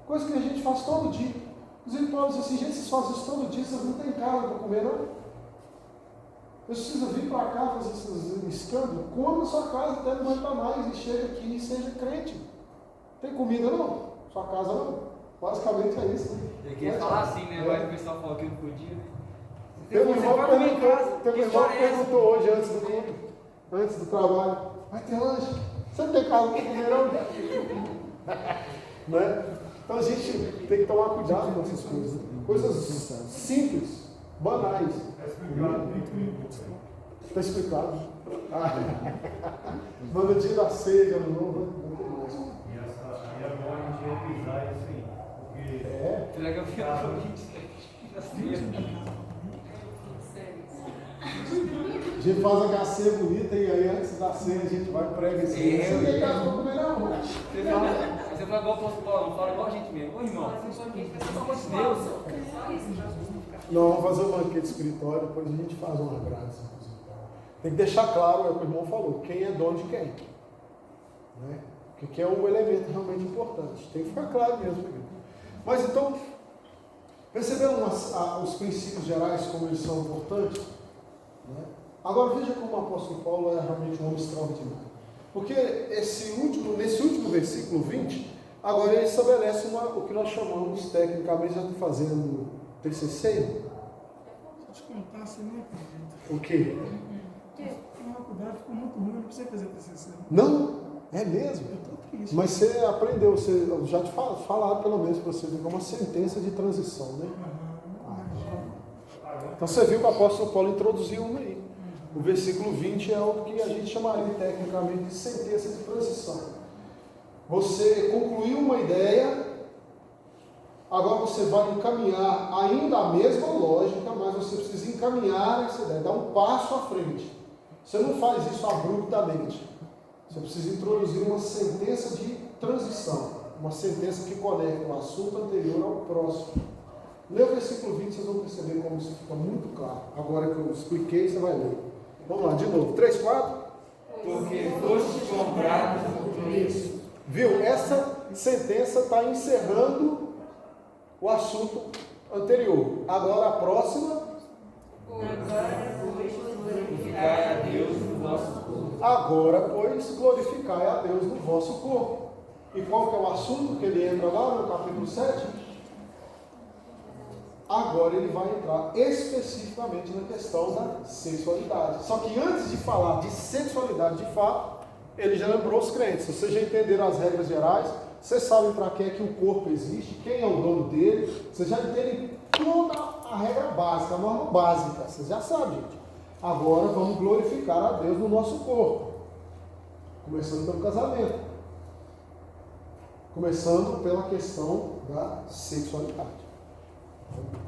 Coisa que a gente faz todo dia. Inclusive Paulo diz assim, gente, vocês fazem isso todo dia, vocês não têm carne para comer, não? Vocês precisam vir para cá fazer esses escândalos? Coma na sua casa, até não aguenta mais, e chega aqui e seja crente. Tem comida não? Sua casa não? Basicamente é isso. Né? Eu queria falar assim, né? Mas o pessoal falou que não podia, né? Teve um irmão que perguntou hoje, antes do culto, antes do trabalho, vai ter lanche? Você não tem casa para comer não? Né? Então a gente tem que tomar cuidado com essas coisas. Né? Coisas simples, banais. Está explicado? Manda dia da ceia, no novo. E é bom a gente repisar isso aí. Porque Será que eu fico a gente faz a ceia bonita e aí antes da ceia a gente vai e prega assim. Você não tem casa para comer não, irmão. Você fala igual o apóstolo Paulo, fala igual a gente mesmo. Ô irmão, você só quer pelo amor de Deus. Não, vamos fazer um banquete espiritual, depois a gente faz uma graça. Tem que deixar claro, é o que o irmão falou, quem é dono de quem. Né? O que é um elemento realmente importante. Tem que ficar claro mesmo. Mas então, perceberam os princípios gerais, como eles são importantes? Né? Agora veja como o apóstolo Paulo é realmente um homem extraordinário. Porque nesse último versículo 20, agora ele estabelece o que nós chamamos tecnicamente, já estou fazendo TCC. Se eu te contar, você nem acredita. O quê? A faculdade ficou muito ruim, eu não precisei fazer TCC. Não? É mesmo? Eu estou triste. Mas você aprendeu, eu já te falaram pelo menos para você ver como uma sentença de transição, né? Então você viu que o apóstolo Paulo introduziu uma aí. O versículo 20 é o que a gente chamaria tecnicamente de sentença de transição. Você concluiu uma ideia, agora você vai encaminhar ainda a mesma lógica, mas você precisa encaminhar essa ideia, dar um passo à frente. Você não faz isso abruptamente. Você precisa introduzir uma sentença de transição, uma sentença que conecta o assunto anterior ao próximo. Lê o versículo 20, vocês vão perceber como isso fica muito claro. Agora que eu expliquei, você vai ler. Vamos lá, de novo. 3, 4. Porque foste comprados por preço. Viu? Essa sentença está encerrando o assunto anterior. Agora a próxima. Glorificai a Deus no vosso corpo. Agora, pois, glorificai a Deus no vosso corpo. E qual que é o assunto que ele entra lá no capítulo 7? Agora ele vai entrar especificamente na questão da sexualidade. Só que antes de falar de sexualidade de fato, ele já lembrou os crentes. Vocês já entenderam as regras gerais, vocês sabem para que é que o corpo existe, quem é o dono dele, vocês já entendem toda a regra básica, a norma básica, vocês já sabem, gente. Agora vamos glorificar a Deus no nosso corpo. Começando pelo casamento. Começando pela questão da sexualidade.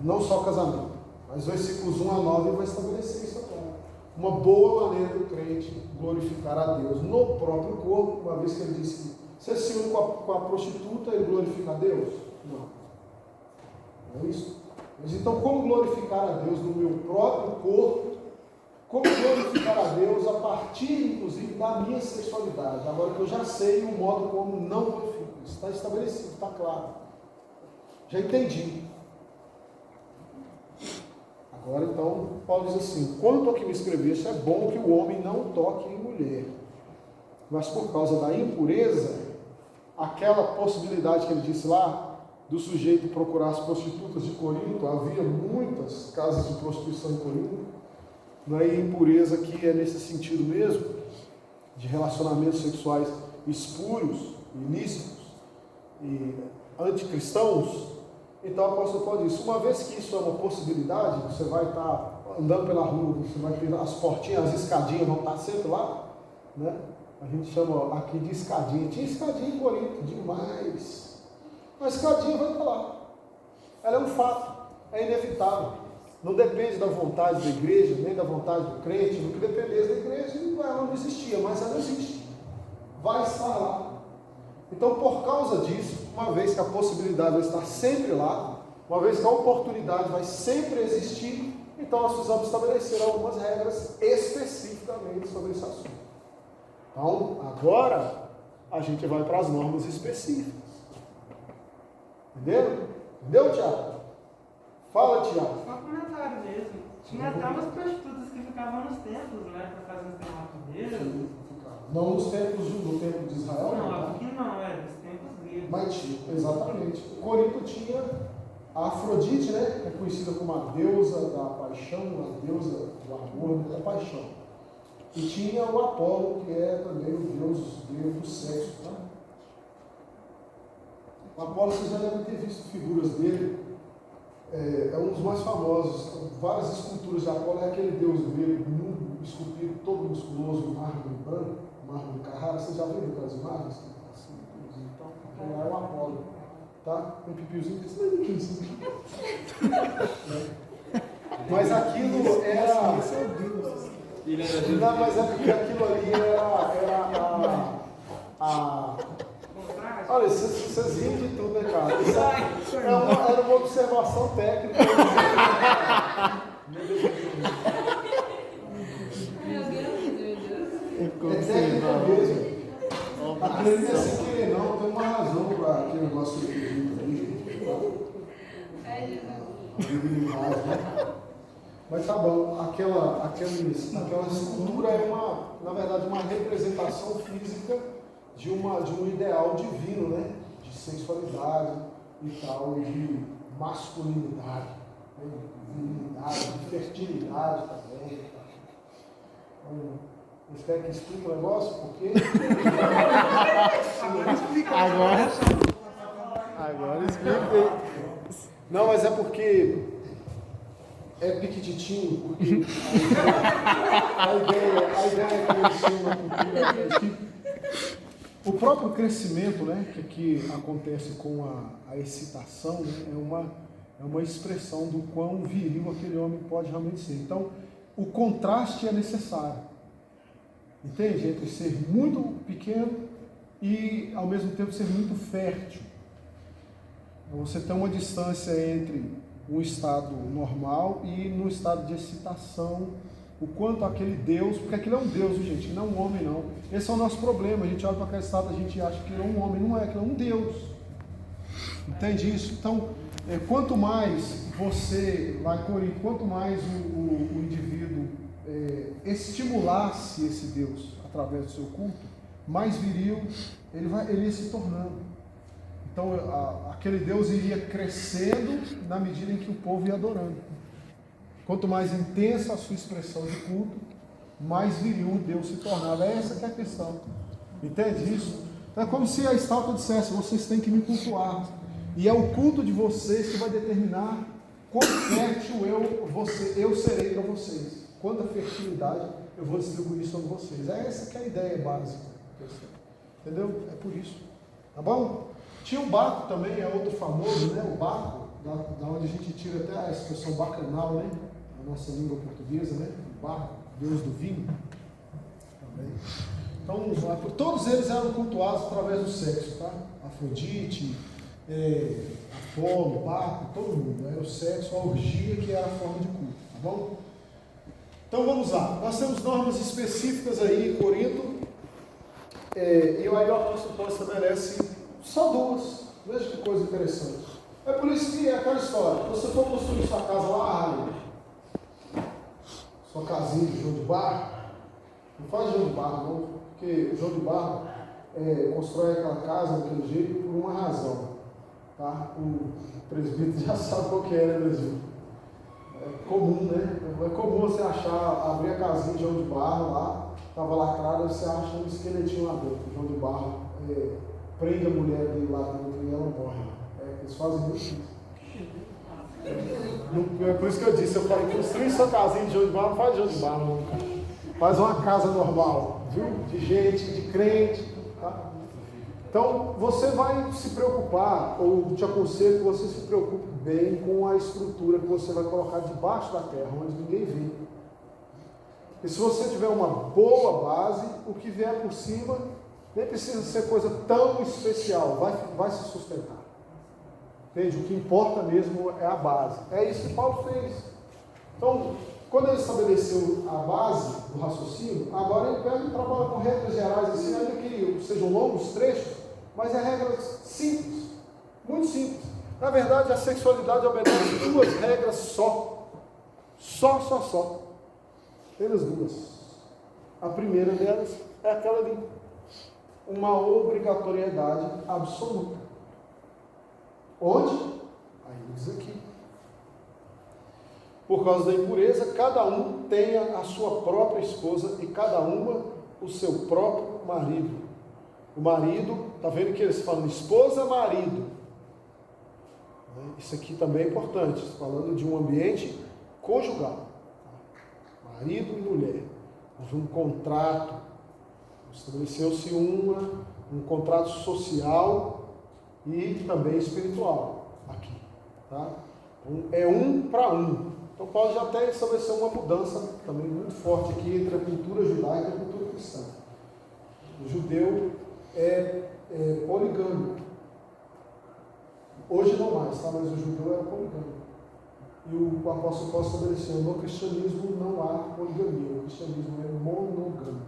Não só casamento, mas versículos 1 a 9 vai estabelecer isso agora. Uma boa maneira do crente glorificar a Deus no próprio corpo, uma vez que ele disse que você se une com a prostituta, ele glorifica a Deus? Não. Não é isso? Mas então, como glorificar a Deus no meu próprio corpo? Como glorificar a Deus a partir, inclusive, da minha sexualidade? Agora que eu já sei o modo como não glorifico. Isso está estabelecido, está claro. Já entendi. Agora então, Paulo diz assim, quanto ao que me escreveste, é bom que o homem não toque em mulher. Mas por causa da impureza, aquela possibilidade que ele disse lá, do sujeito procurar as prostitutas de Corinto, havia muitas casas de prostituição em Corinto, não é impureza que é nesse sentido mesmo, de relacionamentos sexuais espúrios, ilícitos e anticristãos, Então o apóstolo Paulo diz, uma vez que isso é uma possibilidade, você vai estar andando pela rua, você vai ter as portinhas, as escadinhas vão estar sempre lá, né? A gente chama aqui de escadinha. Tinha escadinha em Corinto, demais. A escadinha vai estar lá. Ela é um fato, é inevitável. Não depende da vontade da igreja, nem da vontade do crente. No que dependesse da igreja, ela não existia, mas ela existe. Vai estar lá. Então, por causa disso, uma vez que a possibilidade vai estar sempre lá, uma vez que a oportunidade vai sempre existir, então nós precisamos estabelecer algumas regras especificamente sobre esse assunto. Então, agora, a gente vai para as normas específicas. Entenderam? Entendeu, Tiago? Fala, Tiago. Só um comentário mesmo. Tinha até umas prostitutas que ficavam nos templos, né? Para fazer os derratadeiros. Não nos templos no templo de Israel? Não, aqui não, nos templos gregos. Mas tinha, exatamente. Corinto tinha a Afrodite, né? Que é conhecida como a deusa da paixão, a deusa do amor e da paixão. E tinha o Apolo, que é também o deus grego do sexo. Tá? O Apolo, vocês já devem ter visto figuras dele. É um dos mais famosos. Várias esculturas de Apolo. É aquele deus grego, esculpido, todo musculoso, mármore branco, mármore Carrara. Vocês já viram aquelas imagens? Assim, então, é o Apolo. Tá? Um pipiozinho desse tamanho. Mas aquilo era... Não, mas é porque aquilo ali era olha, vocês riam de tudo, né, cara? Isso era uma observação técnica. Meu Deus. É técnica mesmo. Aquilo ali não é sem querer, não. Tem uma razão para aquele negócio que eu Mas tá bom, aquela escultura é na verdade, uma representação física de um ideal divino, né? De sensualidade e tal, de masculinidade, né? De virilidade, de fertilidade também. Então, vocês querem que explique o negócio? Por quê? Agora expliquei. Não, mas é porque é piquititinho, porque a ideia que eu ensino na cultura é que o próprio crescimento, né, que acontece com a excitação, né, é uma expressão do quão viril aquele homem pode realmente ser. Então, o contraste é necessário, entende? Entre ser muito pequeno e, ao mesmo tempo, ser muito fértil. Você tem uma distância entre um estado normal e no estado de excitação, o quanto aquele Deus, porque aquilo é um Deus, gente, não é um homem não. Esse é o nosso problema, a gente olha para aquele estado, a gente acha que ele é um homem, não é, aquilo é um Deus. Entende isso? Então, quanto mais você, lá em Corinto, quanto mais o indivíduo estimulasse esse Deus através do seu culto, mais viril ele ia se tornando. Então, aquele Deus iria crescendo na medida em que o povo ia adorando. Quanto mais intensa a sua expressão de culto, mais viril o Deus se tornava. Essa que é a questão. Entende isso? Então, é como se a estátua dissesse, vocês têm que me cultuar. E é o culto de vocês que vai determinar quão fértil eu serei para vocês. Quanta fertilidade eu vou distribuir sobre vocês. Essa que é a ideia básica. Entendeu? É por isso. Tá bom? Tinha o barco também, é outro famoso, né? O barco, da onde a gente tira até a expressão bacanal, né? A nossa língua portuguesa, né? O barco, Deus do vinho. Também. Então, todos eles eram cultuados através do sexo, tá? Afrodite, Apolo, barco, todo mundo. Era o sexo, a orgia que era a forma de culto, tá bom? Então vamos lá. Nós temos normas específicas aí em Corinto. E aí o apóstolo Paulo estabelece só duas. Veja que coisa interessante. É por isso que é aquela história. Se você for construir sua casa lá, sua casinha de João de Barro, não faz João de Barro não, porque João de Barro constrói aquela casa daquele jeito por uma razão. Tá? O presbítero já sabe qual que é, né, Brasil? É comum, né? É comum você abrir a casinha de João de Barro lá, estava lacrada, você acha um esqueletinho lá dentro. João de Barro prende a mulher dele lá dentro e ela morre. Eles fazem muito isso. É por isso que eu disse, eu falei, construir sua casinha de jogo de barro, não faz jogo de barro nunca. Faz uma casa normal, viu? De gente, de crente, tá? Então, você vai se preocupar, ou te aconselho que você se preocupe bem com a estrutura que você vai colocar debaixo da terra, onde ninguém vê. E se você tiver uma boa base, o que vier por cima, nem precisa ser coisa tão especial, vai se sustentar. Entende? O que importa mesmo é a base. É isso que Paulo fez. Então, quando ele estabeleceu a base do raciocínio, agora ele pega e trabalha com regras gerais, assim, ainda que sejam longos trechos, mas é regras simples, muito simples. Na verdade, a sexualidade obedece duas regras só. Só. Apenas duas. A primeira delas é aquela ali. Uma obrigatoriedade absoluta. Onde? Aí diz aqui. Por causa da impureza, cada um tenha a sua própria esposa e cada uma o seu próprio marido. O marido, está vendo que eles falam esposa, marido. Isso aqui também é importante, falando de um ambiente conjugal. Marido e mulher. Houve um contrato, estabeleceu-se um contrato social e também espiritual aqui. Tá? Então, é um para um. Então Paulo já até estabeleceu uma mudança também muito forte aqui entre a cultura judaica e a cultura cristã. O judeu é poligâmico. Hoje não mais, tá? Mas o judeu era poligâmico. E o apóstolo Paulo estabeleceu, no cristianismo não há poligamia, o cristianismo é monogâmico.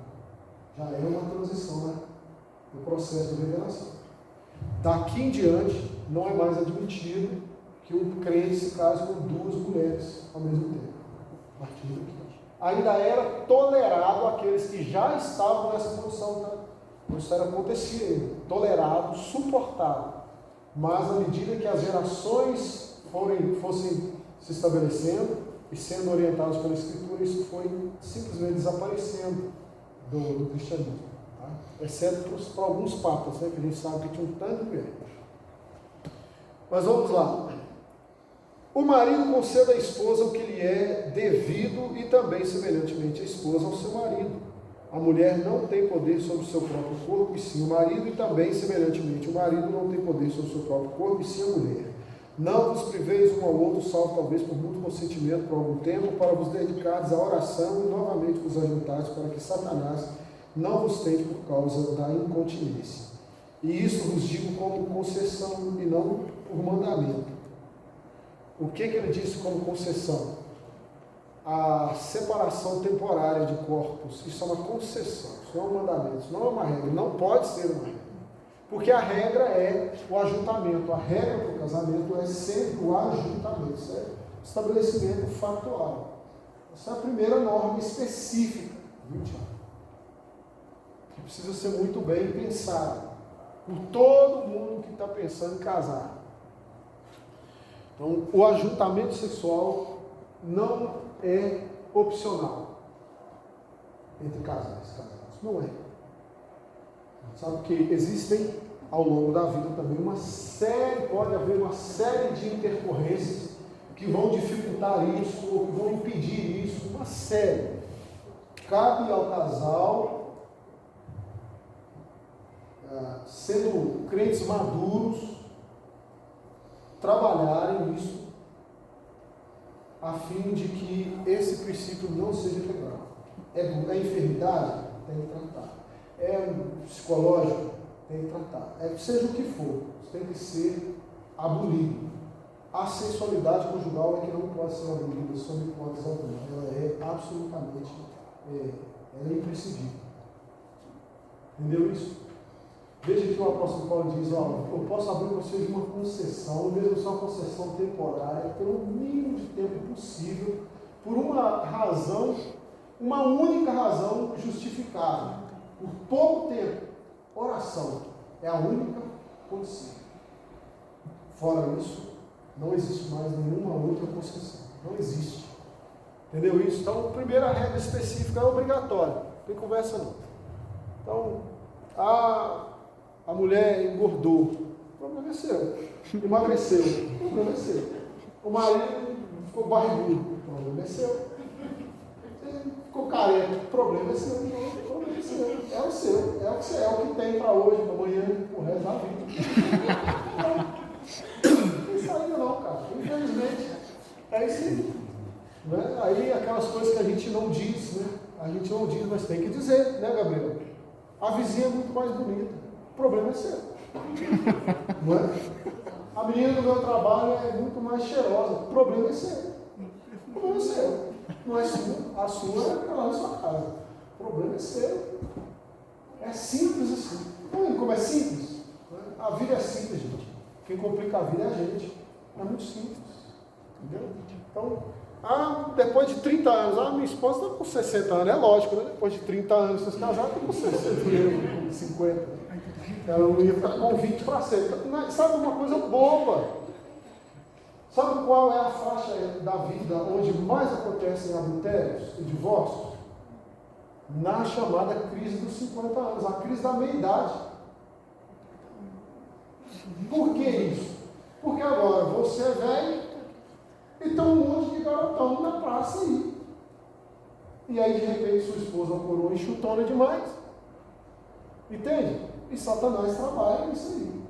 Já é uma transição, né? No processo de revelação. Daqui em diante, não é mais admitido que um crente se case com duas mulheres ao mesmo tempo. A partir daqui. Ainda era tolerado aqueles que já estavam nessa condição, tá? Isso era acontecia ainda. Tolerado, suportado. Mas à medida que as gerações fossem se estabelecendo e sendo orientados pela Escritura, isso foi simplesmente desaparecendo do cristianismo. Tá? Exceto para alguns papas, né, que a gente sabe que tinha um tanto de mulher. Mas vamos lá. O marido conceda à esposa o que lhe é devido e também, semelhantemente, a esposa ao seu marido. A mulher não tem poder sobre o seu próprio corpo, e sim o marido, e também, semelhantemente, o marido não tem poder sobre o seu próprio corpo, e sim a mulher. Não vos priveis um ao outro, salvo talvez por mútuo consentimento por algum tempo, para vos dedicares à oração e novamente vos ajuntares para que Satanás não vos tente por causa da incontinência. E isso vos digo como concessão e não por mandamento. O que ele disse como concessão? A separação temporária de corpos. Isso é uma concessão, isso não é um mandamento, isso não é uma regra, não pode ser uma regra. Porque a regra é o ajuntamento, a regra para o casamento é sempre o ajuntamento, isso é estabelecimento factual. Essa é a primeira norma específica, viu, Tiago? Que precisa ser muito bem pensada por todo mundo que está pensando em casar. Então, o ajuntamento sexual não é opcional entre casais. Não é. Sabe que existem ao longo da vida também pode haver uma série de intercorrências que vão dificultar isso ou que vão impedir isso, uma série. Cabe ao casal, sendo crentes maduros, trabalharem isso a fim de que esse princípio não seja quebrado. É enfermidade? Tem que tratar. É psicológico? Tem que tratar. Seja o que for, tem que ser abolido. A sexualidade conjugal é que não pode ser abolida sob hipótese alguma. Ela é absolutamente ela é imprescindível. Entendeu isso? Veja que o apóstolo Paulo diz, eu posso abrir para vocês uma concessão, mesmo só uma concessão temporária, pelo mínimo de tempo possível, por uma razão, uma única razão justificável. Por pouco tempo, oração é a única condição. Fora isso, não existe mais nenhuma outra concessão. Não existe. Entendeu isso? Então, a primeira regra específica é obrigatória. Não tem conversa não. Então, a mulher engordou. O problema é seu. Emagreceu. O problema é seu. O marido ficou barrigudo, o problema é seu. Você ficou careca, o problema é seu. O problema é seu. É o seu. É o que você é, o que tem para hoje, para amanhã, o resto da vida. Não tem saída não, cara. Infelizmente, é isso aí. Né? Aí aquelas coisas que a gente não diz, né? A gente não diz, mas tem que dizer, né, Gabriel? A vizinha é muito mais bonita. O problema é seu. Não é? A menina do meu trabalho é muito mais cheirosa. O problema é seu. O problema é seu. Não é sua. A sua é lá na sua casa. O problema é seu. É simples assim. Não é como é simples? A vida é simples, gente. Quem complica a vida é a gente. É muito simples. Entendeu? Então, depois de 30 anos, minha esposa está com 60 anos, é lógico, né? Depois de 30 anos, vocês casaram, estão com 60, com 50. Ela não ia ficar com 20 para sempre. Sabe uma coisa boba? Sabe qual é a faixa da vida onde mais acontecem adultérios e divórcios? Na chamada crise dos 50 anos, a crise da meia-idade. Por que isso? Porque agora você é velho, e tem um monte de garotão na praça aí. E aí, de repente, sua esposa é uma coroa enxutona demais. Entende? E Satanás trabalha nisso aí.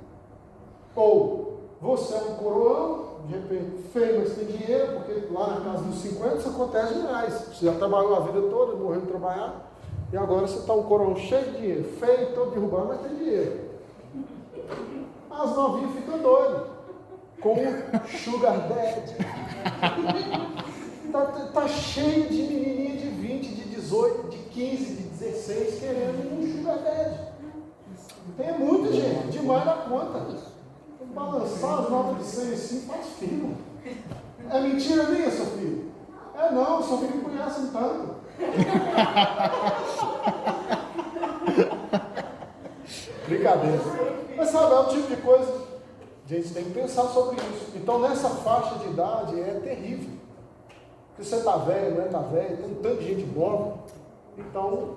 Ou você é um coroão, de repente, feio, mas tem dinheiro, porque lá na casa dos 50 isso acontece demais. Você já trabalhou a vida toda, morreu de trabalhar, e agora você está um coroão cheio de dinheiro, feio, todo derrubado, mas tem dinheiro. As novinhas ficam doidas. Com sugar daddy. Tá cheio de menininha de 20, de 18, de 15, de 16 querendo um sugar daddy. Tem muita gente, demais da conta. Balançar as notas de 100 assim faz filho. É mentira minha, seu filho? É não, seu filho conhece um tanto. Brincadeira. Mas sabe, é o tipo de coisa. A gente tem que pensar sobre isso. Então, nessa faixa de idade é terrível. Porque você está velho, não está velho, tem tanta gente boa. Então,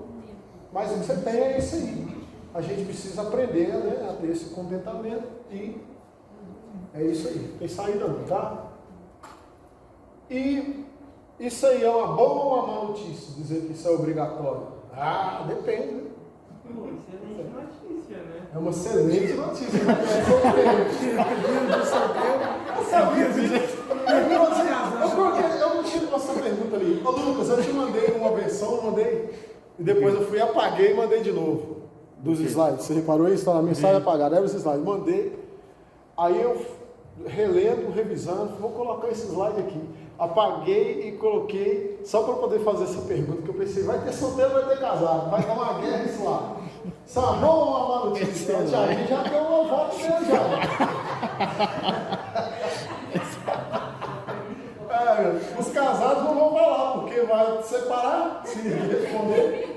mas o que você tem é isso aí. A gente precisa aprender, né, a ter esse contentamento e é isso aí. Tem saída não, tá? E isso aí é uma boa ou uma má notícia, dizer que isso é obrigatório? Depende, né? Excelente notícia, né? É uma excelente notícia. Eu não tive essa pergunta ali. Ô Lucas, eu te mandei uma versão, e depois eu fui, apaguei e mandei de novo. Dos slides. Você reparou isso? Está na mensagem apagada. Era os slides. Mandei. Aí eu relendo, revisando, vou colocar esse slide aqui. Apaguei e coloquei só para poder fazer essa pergunta, que eu pensei, vai ter solteiro, vai ter casado, vai dar uma guerra isso lá. Isso é uma boa ou uma má notícia? O Thiaguinho já deu uma volta dele já. Os casados não vão falar, porque vai separar se responder.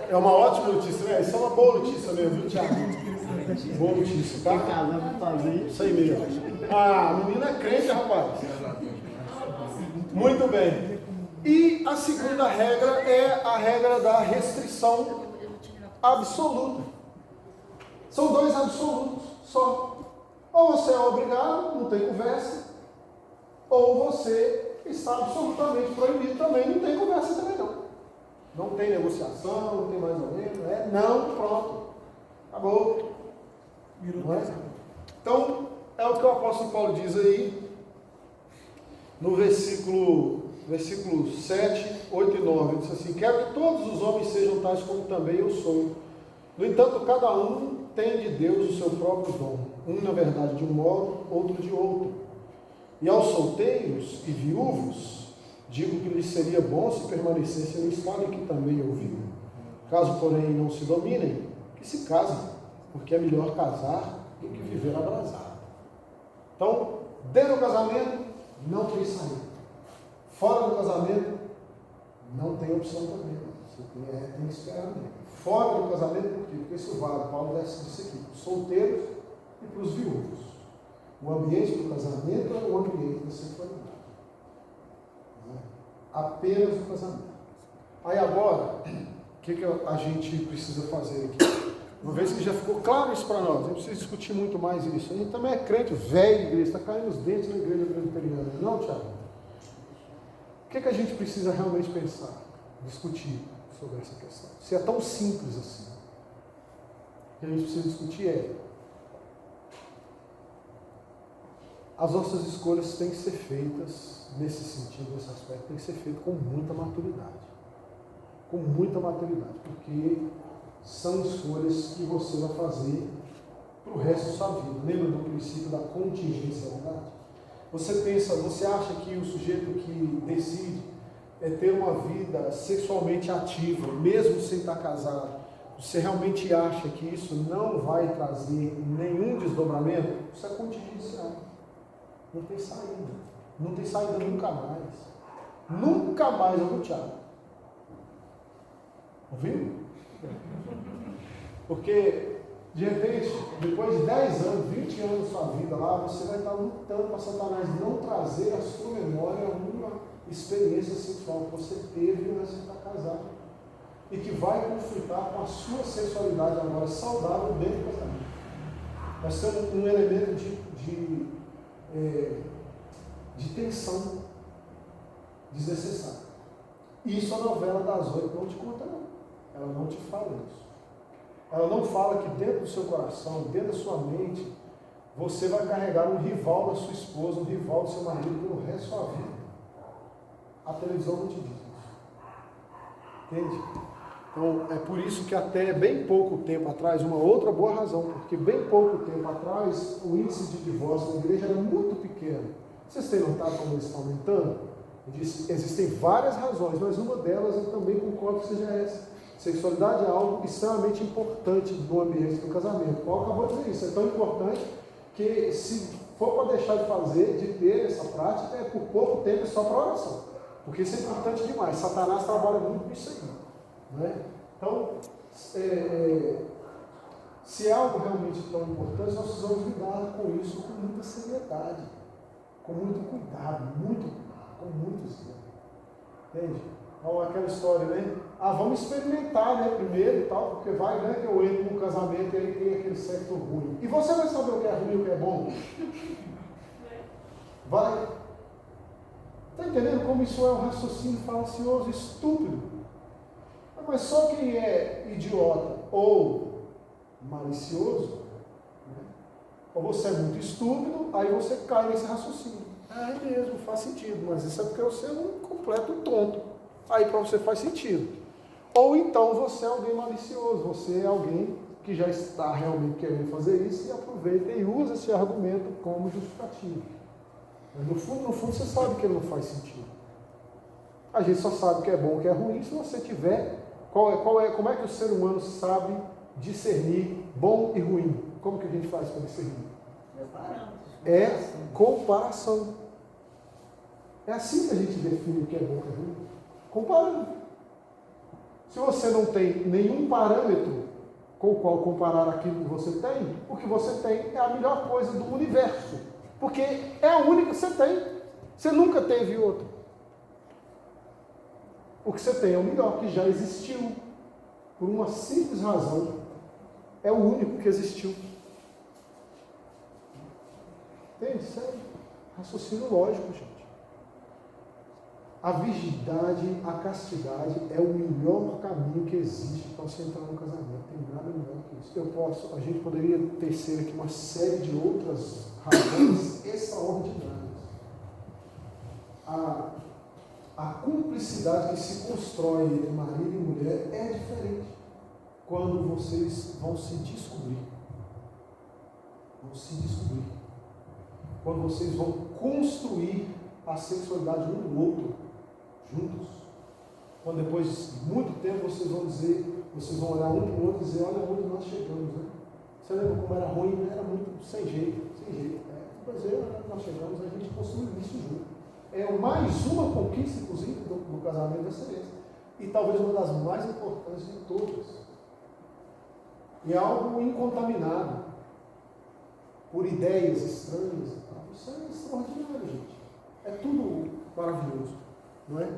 É uma ótima notícia, né? Isso é uma boa notícia mesmo, viu, Thiago? Boa notícia, tá? Isso aí mesmo. A menina é crente, rapaz. Muito bem. E a segunda regra é a regra da restrição absoluta. São dois absolutos só. Ou você é obrigado, não tem conversa, ou você está absolutamente proibido também, não tem conversa também não. Não tem negociação, não tem mais ou menos, não, pronto. Acabou. Não é? Então, é o que o apóstolo Paulo diz aí, no versículo 7, 8 e 9. Ele diz assim: quero que todos os homens sejam tais como também eu sou. No entanto, cada um tem de Deus o seu próprio dom. Um, na verdade, de um modo, outro de outro. E aos solteiros e viúvos, digo que lhes seria bom se permanecessem no estado em que também ouviram. Caso, porém, não se dominem, que se casem, porque é melhor casar do que viver abrasado. Então, dentro do casamento, não tem saída. Fora do casamento, não tem opção também. Você tem que esperar mesmo. Fora do casamento, por quê? Porque isso vale, Paulo disse aqui, para os solteiros e para os viúvos. O ambiente do casamento é o ambiente da sexualidade. Apenas o casamento. Aí agora, o que a gente precisa fazer aqui? Uma vez que já ficou claro isso para nós, não precisa discutir muito mais isso. A gente também é crente, velho de igreja, está caindo os dentes na igreja presbiteriana. Não, Tiago? O que a gente precisa realmente pensar, discutir sobre essa questão? Se é tão simples assim, o que a gente precisa discutir é: as nossas escolhas têm que ser feitas nesse sentido, nesse aspecto, tem que ser feito com muita maturidade. Com muita maturidade, porque são escolhas que você vai fazer para o resto da sua vida. Lembra do princípio da contingencialidade? Você pensa, você acha que o sujeito que decide ter uma vida sexualmente ativa, mesmo sem estar casado, você realmente acha que isso não vai trazer nenhum desdobramento? Isso é contingencial. Não tem saída. Não tem saída nunca mais. Nunca mais, eu Tiago. Ouviu? Porque, de repente, depois de 10 anos, 20 anos da sua vida lá, você vai estar lutando para Satanás não trazer à sua memória uma experiência sexual que você teve antes de estar casado. E que vai conflitar com a sua sexualidade agora saudável dentro do casamento. Vai ser um elemento de tensão desnecessária. Isso a novela das 8 não te conta, não. Ela não te fala isso. Ela não fala que dentro do seu coração, dentro da sua mente, você vai carregar um rival da sua esposa, um rival do seu marido pelo resto da sua vida. A televisão não te diz isso. Entende? Então, é por isso que até bem pouco tempo atrás, uma outra boa razão, porque bem pouco tempo atrás, o índice de divórcio na igreja era muito pequeno. Vocês têm notado como ele está aumentando? Eu disse, existem várias razões, mas uma delas eu também concordo que seja essa. Sexualidade é algo extremamente importante no ambiente do casamento. O Paulo acabou de dizer isso, é tão importante que se for para deixar de fazer, de ter essa prática, é por pouco tempo e só para oração. Porque isso é importante demais. Satanás trabalha muito nisso aí. Né? Então, se é algo realmente tão importante, nós precisamos lidar com isso com muita seriedade, com muito cuidado, com muito zelo. Entende? Então, aquela história, né? Vamos experimentar, né, primeiro e tal, porque vai, né, que eu entro no casamento e ele tem aquele sexo ruim. E você vai saber o que é ruim e o que é bom? Vai. Está entendendo como isso é um raciocínio falacioso, estúpido? Mas só quem é idiota ou malicioso, né? Ou você é muito estúpido, aí você cai nesse raciocínio. É mesmo, faz sentido, mas isso é porque você é um completo tonto. Aí para você faz sentido. Ou então você é alguém malicioso, você é alguém que já está realmente querendo fazer isso e aproveita e usa esse argumento como justificativo. Mas no fundo você sabe que ele não faz sentido. A gente só sabe que é bom, que é ruim, se você tiver. Como é que o ser humano sabe discernir bom e ruim? Como que a gente faz para discernir? É comparação. É assim que a gente define o que é bom e o que é ruim. Comparando. Se você não tem nenhum parâmetro com o qual comparar aquilo que você tem, o que você tem é a melhor coisa do universo. Porque é a única que você tem. Você nunca teve outra. O que você tem é o melhor, que já existiu. Por uma simples razão. É o único que existiu. Entende? Isso é raciocínio lógico, gente. A virgindade, a castidade é o melhor caminho que existe para você entrar no casamento. Não tem nada melhor que isso. A gente poderia tecer aqui uma série de outras razões extraordinárias. A cumplicidade que se constrói entre marido e mulher é diferente quando vocês vão se descobrir. Vão se descobrir. Quando vocês vão construir a sexualidade um do outro, juntos. Quando depois de muito tempo vocês vão olhar um para o outro e dizer, olha onde nós chegamos, né? Você lembra como era ruim? Era muito sem jeito. Pois é, nós chegamos, a gente construiu isso junto. É mais uma conquista, inclusive, do casamento da Celeste. E talvez uma das mais importantes de todas. E é algo incontaminado por ideias estranhas. Isso é extraordinário, gente. É tudo maravilhoso, não é?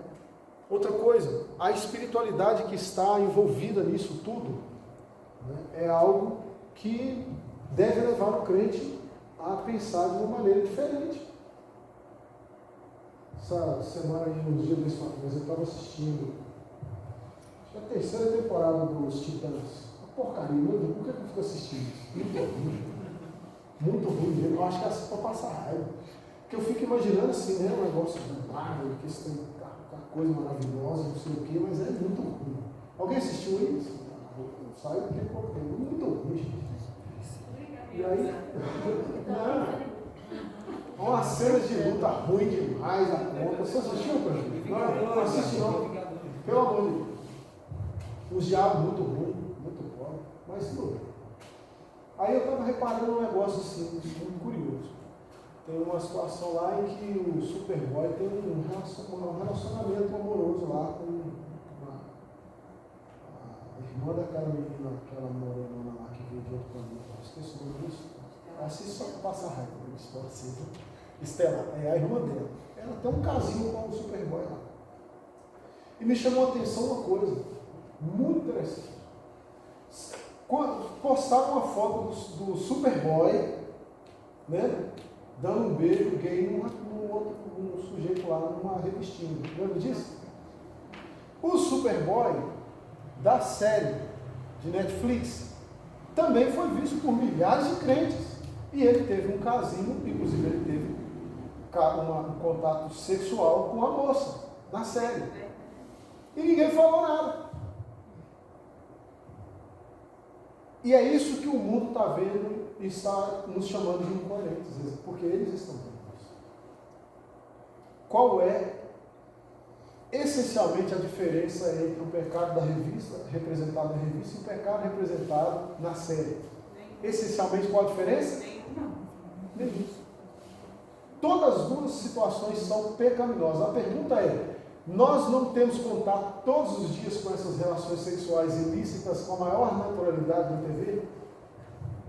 Outra coisa, a espiritualidade que está envolvida nisso tudo né? É algo que deve levar o crente a pensar de uma maneira diferente. Essa semana aí, nos dias das famílias, eu estava assistindo a terceira temporada dos Titãs. Uma porcaria, meu Deus, por que eu fico assistindo isso? Muito ruim. Muito ruim. Eu acho que é assim para passar raiva. Porque eu fico imaginando assim, né? Um negócio do Marvel, que isso tem uma coisa maravilhosa, não sei o quê, mas é muito ruim. Alguém assistiu isso? Sai porque é muito ruim, gente. E aí, uma cena de luta ruim demais a conta. Você assistiu, Pedro? Não assisti não. Pelo amor de Deus. Os diabos muito ruim, muito pobre, mas tudo bem. Aí eu estava reparando um negócio assim, muito curioso. Tem uma situação lá em que o Superboy tem um relacionamento amoroso lá com a irmã daquela menina, aquela morena lá que veio de outro planeta. Esqueci o nome disso. Assiste só para passar raiva, isso pode ser. Estela, é a irmã dela. Ela tem um casinho com o Superboy lá. E me chamou a atenção uma coisa muito interessante. Postaram uma foto do Superboy, né, dando um beijo gay num sujeito lá numa revistinha. Lembra disso? O Superboy da série de Netflix também foi visto por milhares de crentes. E ele teve um casinho, inclusive ele teve um contato sexual com a moça na série. E ninguém falou nada. E é isso que o mundo está vendo e está nos chamando de incoerentes, porque eles estão vendo isso. Qual é essencialmente a diferença entre o pecado da revista, representado na revista, e o pecado representado na série? Essencialmente qual a diferença? Nenhum. Todas as duas situações são pecaminosas. A pergunta é: nós não temos contato todos os dias com essas relações sexuais ilícitas com a maior naturalidade na TV?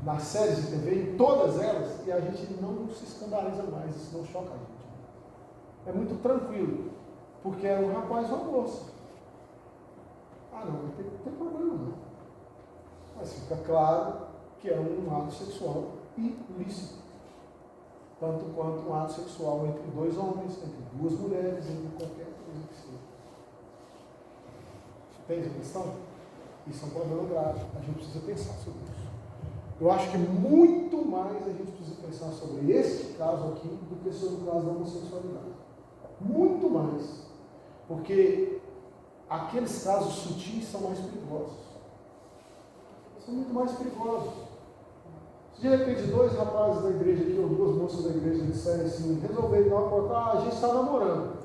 Nas séries de TV, em todas elas, e a gente não se escandaliza mais, isso não choca a gente. É muito tranquilo, porque é um rapaz ou uma moça. Ah, não tem problema não. Mas fica claro que é um ato sexual ilícito. Tanto quanto um ato sexual entre dois homens, entre duas mulheres, entre qualquer coisa que seja. Entende a questão? Isso é um problema grave. A gente precisa pensar sobre isso. Eu acho que muito mais a gente precisa pensar sobre este caso aqui do que sobre o caso da homossexualidade. Muito mais. Porque aqueles casos sutis são mais perigosos. São muito mais perigosos. Se de repente dois rapazes da igreja aqui, ou duas moças da igreja disserem assim, resolverem dar uma porta, a gente está namorando.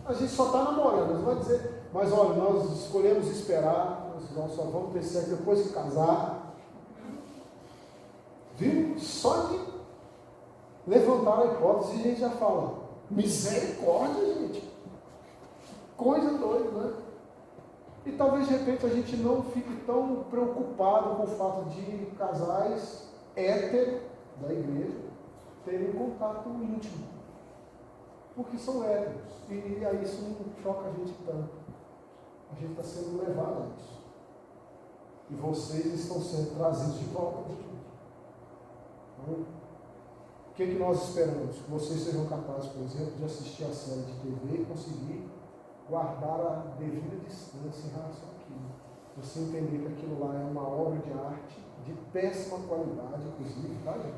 A gente só está namorando. Eles vão dizer, mas olha, nós escolhemos esperar, nós só vamos ter sexo depois que casar. Viu? Só de levantar a hipótese, a gente já fala, misericórdia, gente. Coisa doida, né? E talvez de repente a gente não fique tão preocupado com o fato de casais héteros da igreja terem um contato íntimo, porque são héteros, e aí isso não choca a gente tanto. A gente está sendo levado a isso, e vocês estão sendo trazidos de volta. Então, o que nós esperamos? Que vocês sejam capazes, por exemplo, de assistir a série de TV e conseguir guardar a devida distância em relação àquilo. Você entender que aquilo lá é uma obra de arte de péssima qualidade, inclusive, tá, gente?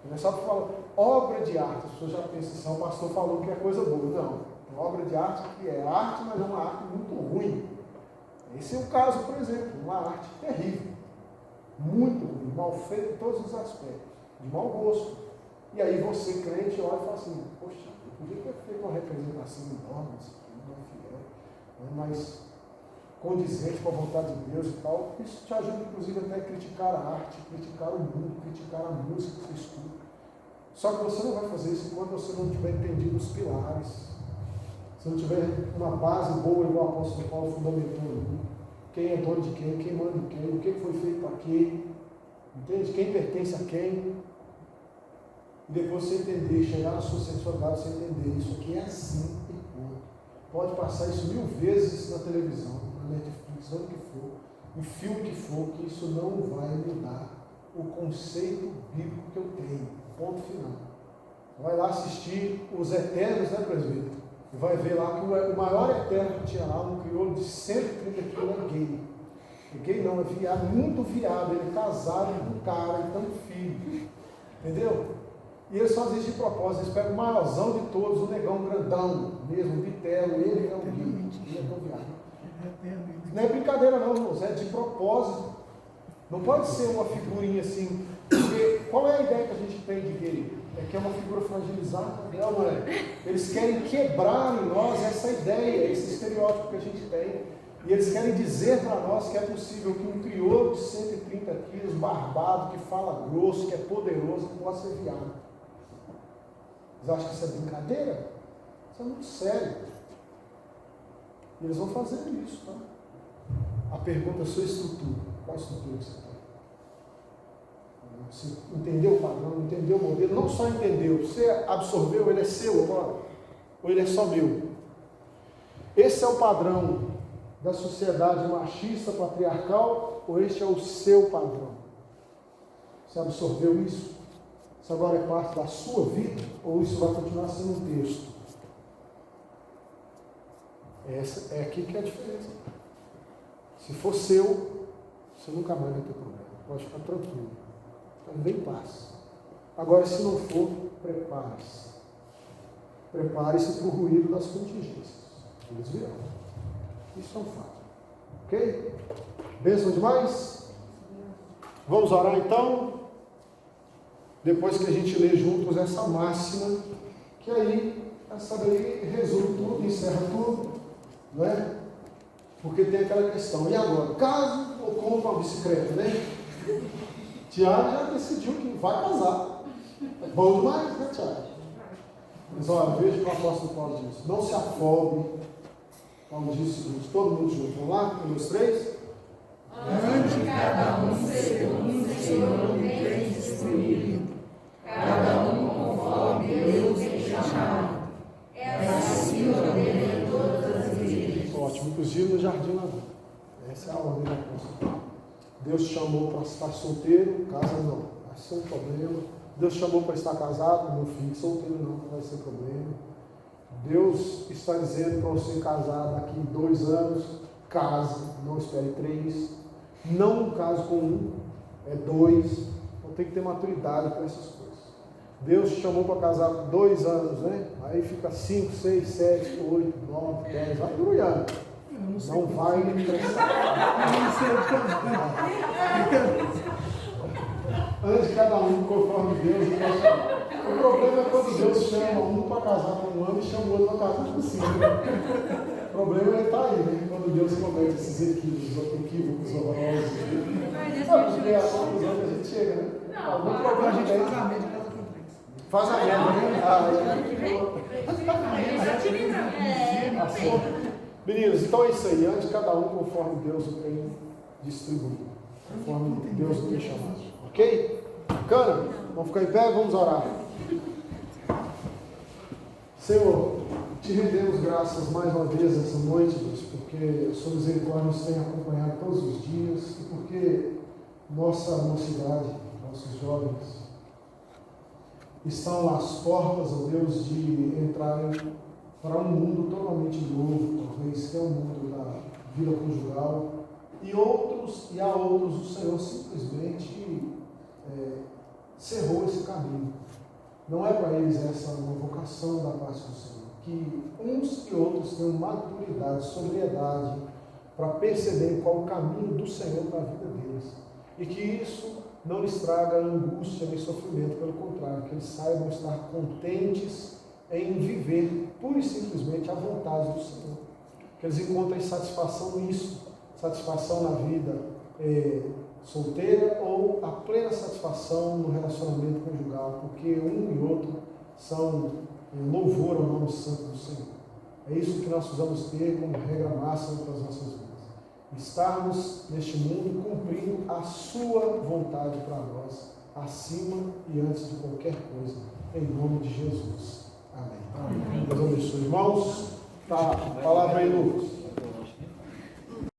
Não é só para falar obra de arte, as pessoas já pensam assim, o pastor falou que é coisa boa. Não, é obra de arte que é arte, mas é uma arte muito ruim. Esse é o caso, por exemplo, uma arte terrível, muito ruim, mal feita em todos os aspectos, de mau gosto. E aí você, crente, olha e fala assim, poxa, eu podia ter feito uma representação enorme, mais condizente com a vontade de Deus e tal. Isso te ajuda, inclusive, até a criticar a arte, criticar o mundo, criticar a música que você escuta. Só que você não vai fazer isso enquanto você não tiver entendido os pilares. Se não tiver uma base boa, igual o apóstolo Paulo fundamentou ali. Quem é dono de quem manda em quem, o que foi feito para quê, entende? Quem pertence a quem. E depois você entender, chegar na sua sexualidade, você entender, isso aqui é assim e ponto. Pode passar isso 1000 vezes na televisão, na Netflix, onde que for. o filme que for, que isso não vai mudar o conceito bíblico que eu tenho. Ponto final. Vai lá assistir Os Eternos, né, presbítero? E vai ver lá que o maior eterno que tinha lá, um crioulo de 130 quilos, é gay. É gay não, é viado, muito viado. Ele é casado com um cara, e tem um filho. Entendeu? E eles fazem isso de propósito. Eles pegam o maiorzão de todos, o negão grandão, mesmo, o bitelo, ele é o gay. Ele é tão viado. Não é brincadeira não, irmãos, é de propósito. Não pode ser uma figurinha assim, porque qual é a ideia que a gente tem de gay? É que é uma figura fragilizada, não é? Eles querem quebrar em nós essa ideia, esse estereótipo que a gente tem. E eles querem dizer para nós que é possível que um crioulo de 130 quilos, barbado, que fala grosso, que é poderoso, possa ser viado. Vocês acham que isso é brincadeira? Isso é muito sério. E eles vão fazer isso, tá? A pergunta é a sua estrutura. Qual a estrutura que você tem? Você entendeu o padrão, entendeu o modelo? Não só entendeu, você absorveu, ele é seu agora? Ou ele é só meu? Esse é o padrão da sociedade machista, patriarcal, ou este é o seu padrão? Você absorveu isso? Isso agora é parte da sua vida? Ou isso vai continuar sendo um texto? Essa é aqui que é a diferença. Se for seu, você nunca mais vai ter problema. Pode ficar tranquilo. Então vem paz. Agora, se não for, prepare-se. Prepare-se para o ruído das contingências. Eles virão. Isso é um fato. Ok? Bênção demais? Vamos orar então? Depois que a gente lê juntos essa máxima, que aí, essa daí resume tudo, encerra tudo, não é? Porque tem aquela questão, e agora? Caso ou compra uma bicicleta, né? Tiago já decidiu que vai casar. É bom demais, né, Tiago? Mas olha, veja o que o apóstolo Paulo diz. Não se afobe. Paulo disse o seguinte, todo mundo junto. Vamos lá? 1, 2, 3. Ande cada um segundo o Senhor tem instruído, cada um conforme Deus tem chamado. É assim que ordenei todas as igrejas. Ótimo, inclusive no jardim lá. Essa é a ordem da apóstolo. Deus te chamou para estar solteiro, casa não, vai ser um problema. Deus te chamou para estar casado, meu filho, solteiro não vai ser problema. Deus está dizendo para você casar daqui 2 anos, case, não espere 3. Não case com 1, é 2. Então tem que ter maturidade para essas coisas. Deus te chamou para casar 2 anos, né? Aí fica 5, 6, 7, 8, 9, 10, vai embrulhando. Não vai me estressar. Antes cada um conforme Deus. O problema é quando Deus chama um para casar com 1 ano e chama o outro para casar com 5. O problema é estar aí, né? Quando Deus comete esses equívocos horrorosos. Sabe, porque é a conclusão que a gente chega, né? Algum problema a gente faz a média, né? Meninos, então é isso aí. Ande cada um conforme Deus o tem distribuído. Conforme Deus o tem chamado. Ok? Bacana? Vamos ficar em pé? Vamos orar. Senhor, te rendemos graças mais uma vez essa noite, Deus, porque a sua misericórdia nos tem acompanhado todos os dias e porque nossa mocidade, nossos jovens, estão às portas, ó Deus, de entrarem para um mundo totalmente novo, talvez que é o mundo da vida conjugal, e há outros o Senhor simplesmente cerrou esse caminho. Não é para eles essa uma vocação da parte do Senhor, que uns e outros tenham maturidade, sobriedade, para perceberem qual o caminho do Senhor para a vida deles, e que isso não lhes traga angústia nem sofrimento, pelo contrário, que eles saibam estar contentes em viver pura e simplesmente a vontade do Senhor, que eles encontrem satisfação nisso, satisfação na vida solteira ou a plena satisfação no relacionamento conjugal, porque um e outro são louvor ao nome santo do Senhor. É isso que nós precisamos ter como regra máxima para as nossas vidas. Estarmos neste mundo cumprindo a sua vontade para nós, acima e antes de qualquer coisa, em nome de Jesus. Amém. Deus abençoe, irmãos. Tá, a palavra aí, Lucas.